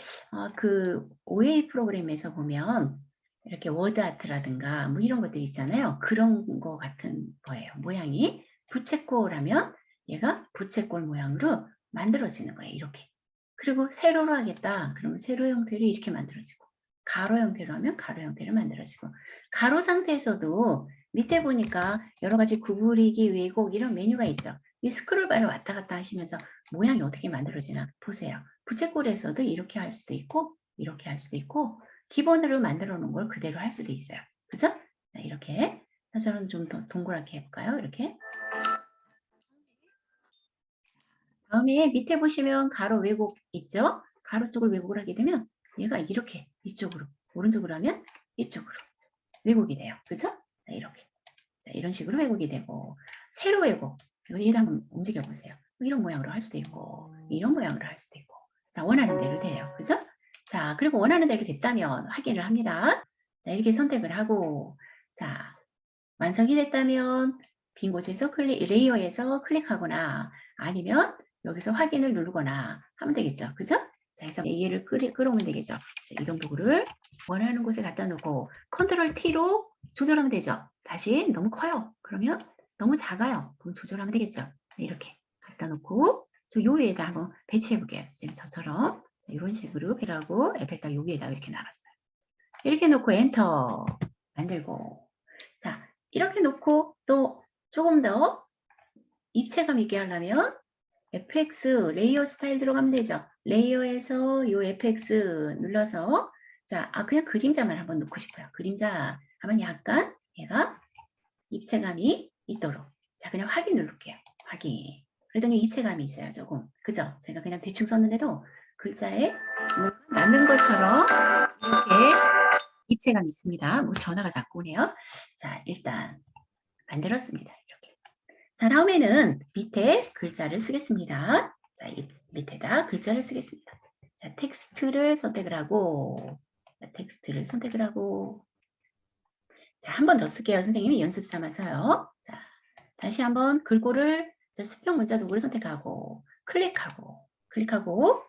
그 OA 프로그램에서 보면 이렇게 워드 아트라든가 뭐 이런 것들 있잖아요. 그런 거 같은 거예요. 모양이 부채꼴하면 얘가 부채꼴 모양으로 만들어지는 거예요. 이렇게. 그리고 세로로 하겠다. 그러면 세로 형태로 이렇게 만들어지고 가로 형태로 하면 가로 형태로 만들어지고 가로 상태에서도 밑에 보니까 여러 가지 구부리기, 왜곡 이런 메뉴가 있죠. 이 스크롤바를 왔다 갔다 하시면서 모양이 어떻게 만들어지나 보세요. 부채꼴에서도 이렇게 할 수도 있고 이렇게 할 수도 있고 기본으로 만들어 놓은 걸 그대로 할 수도 있어요. 그래서 자, 이렇게 저는 좀 더 동그랗게 해볼까요? 이렇게 다음에 밑에 보시면 가로 왜곡 있죠? 가로 쪽을 왜곡을 하게 되면 얘가 이렇게 이쪽으로 오른쪽으로 하면 이쪽으로 왜곡이 돼요. 그죠? 자, 이렇게 자, 이런 식으로 왜곡이 되고 세로 왜곡 여기도 한번 움직여 보세요. 이런 모양으로 할 수도 있고 이런 모양으로 할 수도 있고 자 원하는 대로 돼요. 그죠? 자 그리고 원하는 대로 됐다면 확인을 합니다. 자 이렇게 선택을 하고 자 완성이 됐다면 빈 곳에서 레이어에서 클릭하거나 아니면 여기서 확인을 누르거나 하면 되겠죠. 그죠? 자, 해서 얘를 끌어오면 되겠죠. 자, 이동 도구를 원하는 곳에 갖다 놓고 컨트롤 T로 조절하면 되죠. 다시 너무 커요. 그러면 너무 작아요. 그럼 조절하면 되겠죠. 자, 이렇게 갖다 놓고 저 요 위에다 한번 배치해 볼게요. 지금 저처럼 자, 이런 식으로 배라고 에펠탑 요 위에다 이렇게 놔봤어요. 이렇게 놓고 엔터 만들고 자 이렇게 놓고 또 조금 더 입체감 있게 하려면 FX 레이어 스타일 들어가면 되죠. 레이어에서 이 FX 눌러서 자, 그냥 그림자만 한번 놓고 싶어요. 그림자 하면 약간 얘가 입체감이 있도록 자, 그냥 확인 누를게요. 확인. 그랬더니 입체감이 있어요. 조금. 그죠? 제가 그냥 대충 썼는데도 글자에 뭐 만든 것처럼 이렇게 입체감이 있습니다. 뭐 전화가 자꾸 오네요. 자, 일단 만들었습니다. 이렇게. 자, 다음에는 밑에 글자를 쓰겠습니다. 자, 이 밑에다 글자를 쓰겠습니다. 자, 텍스트를 선택을 하고, 자, 텍스트를 선택을 하고, 자, 한 번 더 쓸게요. 선생님이 연습 삼아서요. 자, 다시 한번 글꼴을 수평 문자 도구를 선택하고, 클릭하고,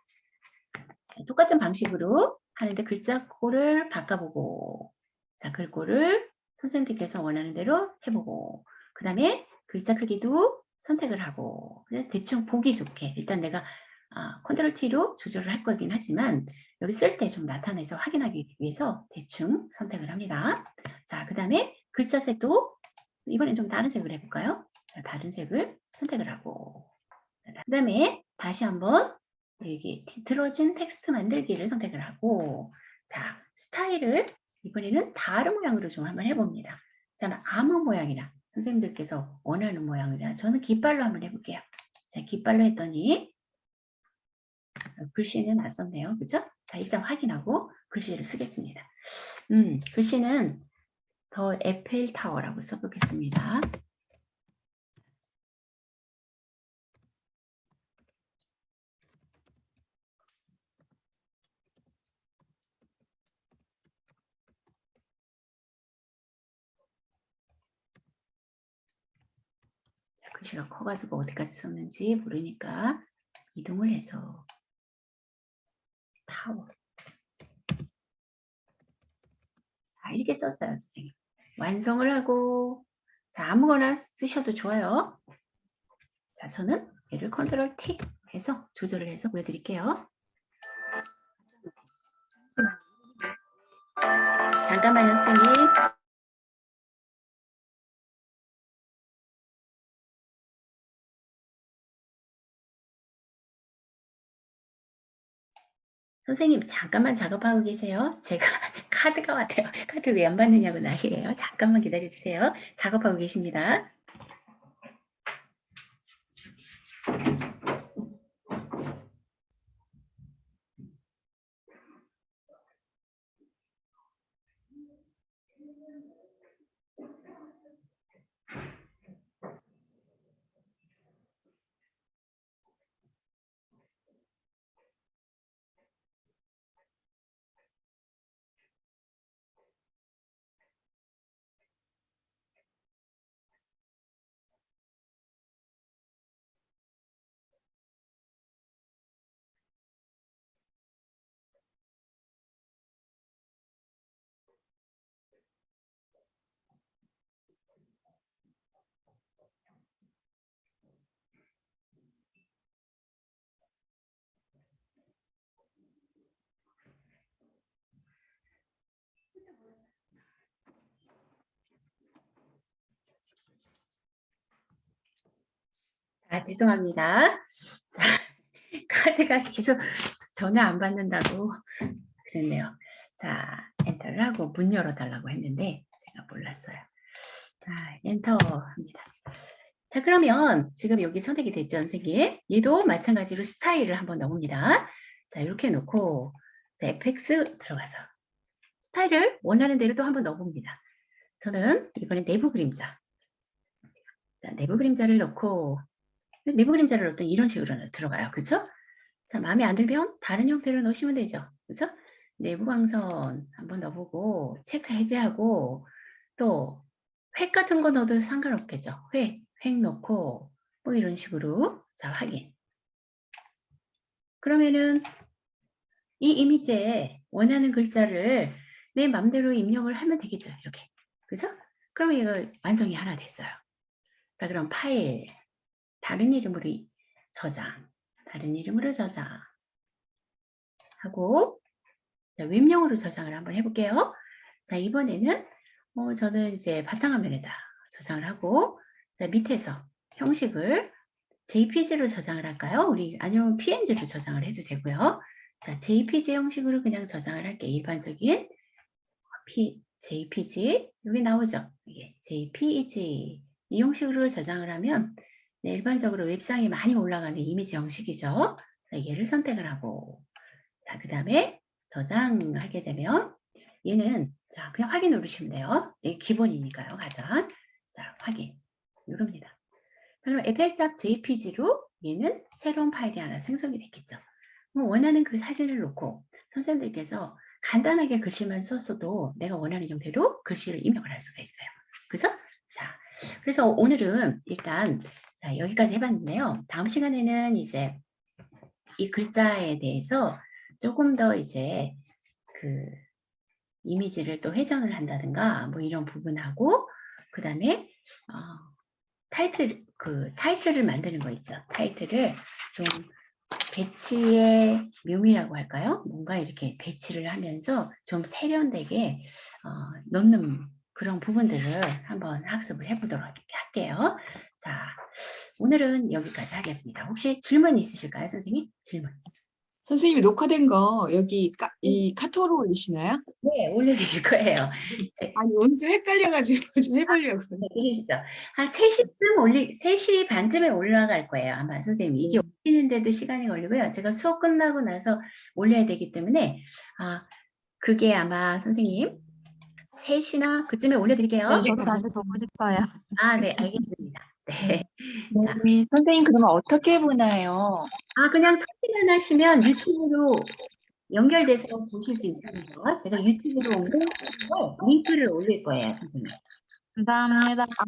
자, 똑같은 방식으로 하는데 글자꼴을 바꿔보고, 자, 글꼴을 선생님께서 원하는 대로 해보고, 그 다음에 글자 크기도 선택을 하고, 그냥 대충 보기 좋게, 일단 내가 컨트롤 T로 조절을 할 거긴 하지만, 여기 쓸 때 좀 나타내서 확인하기 위해서 대충 선택을 합니다. 자, 그 다음에 글자 색도 이번엔 좀 다른 색을 해볼까요? 자, 다른 색을 선택을 하고, 그 다음에 다시 한번 여기 뒤틀어진 텍스트 만들기를 선택을 하고 자 스타일을 이번에는 다른 모양으로 좀 한번 해봅니다. 자 아무 모양이나 선생님들께서 원하는 모양이나 저는 깃발로 한번 해볼게요. 자 깃발로 했더니 글씨는 안 썼네요. 그죠? 자 일단 확인하고 글씨를 쓰겠습니다. 글씨는 더 에펠타워라고 써보겠습니다. 글씨가 커가지고 어디까지 썼는지 모르니까 이동을 해서 타워. 자, 이렇게 썼어요, 선생님. 완성을 하고, 자, 아무거나 쓰셔도 좋아요. 자, 저는 얘를 컨트롤 T 해서 조절을 해서 보여드릴게요. 잠깐만요, 선생님. 선생님 잠깐만 작업하고 계세요. 제가 카드가 왔대요. 카드 왜 안 받느냐고 난리예요. 잠깐만 기다려주세요. 작업하고 계십니다. 아, 죄송합니다. 자, 카드가 계속 전화 안 받는다고 그랬네요. 자, 엔터를 하고 문 열어달라고 했는데 제가 몰랐어요. 자, 엔터 합니다. 자, 그러면 지금 여기 선택이 됐죠, 선생님? 얘도 마찬가지로 스타일을 한번 넣습니다. 자, 이렇게 놓고 자, FX 들어가서 스타일을 원하는 대로 또 한번 넣어봅니다. 저는 이번엔 내부 그림자. 자, 내부 그림자를 넣고 내부 그림자를 넣었더니 이런 식으로 들어가요. 그렇죠? 자, 마음에 안 들면 다른 형태로 넣으시면 되죠. 그렇죠? 내부 광선 한번 넣어보고 체크 해제하고 또 획 같은 거 넣어도 상관없겠죠. 획 넣고 뭐 이런 식으로 자, 확인. 그러면은 이 이미지에 원하는 글자를 내 맘대로 입력을 하면 되겠죠. 이렇게. 그죠? 그러면 이거 완성이 하나 됐어요. 자, 그럼 파일 다른 이름으로 저장. 다른 이름으로 저장. 하고 자, 웹용으로 저장을 한번 해볼게요. 자, 이번에는 저는 이제 바탕화면에다 저장을 하고 자, 밑에서 형식을 JPG로 저장을 할까요? 아니면 PNG로 저장을 해도 되고요. 자, JPG 형식으로 그냥 저장을 할게요. 일반적인 JPG 여기 나오죠? 이게 JPG 이 형식으로 저장을 하면 네, 일반적으로 웹상에 많이 올라가는 이미지 형식이죠. 자, 얘를 선택을 하고 자, 그 다음에 저장하게 되면 얘는 자, 그냥 확인 누르시면 돼요. 이게 기본이니까요. 가장. 자, 확인. 누릅니다. 자, 그럼 fl.jpg로 얘는 새로운 파일이 하나 생성이 됐겠죠. 원하는 그 사진을 놓고 선생님들께서 간단하게 글씨만 썼어도 내가 원하는 형태로 글씨를 입력을 할 수가 있어요. 그죠? 자, 그래서 오늘은 일단 자, 여기까지 해봤는데요. 다음 시간에는 이제 이 글자에 대해서 조금 더 이제 그 이미지를 또 회전을 한다든가 뭐 이런 부분하고 그 다음에 타이틀을 만드는 거 있죠. 타이틀을 좀 배치의 묘미라고 할까요? 뭔가 이렇게 배치를 하면서 좀 세련되게 넣는 그런 부분들을 한번 학습을 해보도록 할게요. 자, 오늘은 여기까지 하겠습니다. 혹시 질문 있으실까요, 선생님? 질문. 선생님이 녹화된 거 여기 이 카톡으로 올리시나요? 네, 올려드릴 거예요. 아니 오늘 좀 헷갈려가지고 좀 해보려고. 네, 들으시죠? 한 3시쯤 3시 반쯤에 올라갈 거예요. 아마 선생님. 이게 올리는데도 시간이 걸리고요. 제가 수업 끝나고 나서 올려야 되기 때문에 그게 아마 선생님 3시나 그쯤에 올려드릴게요. 네, 저도 다시 보고 싶어요. 네, 알겠습니다. 네. 자, 선생님 그러면 어떻게 보나요? 그냥 터치만 하시면 유튜브로 연결돼서 보실 수 있습니다. 제가 유튜브로 링크를 올릴 거예요, 선생님. 감사합니다.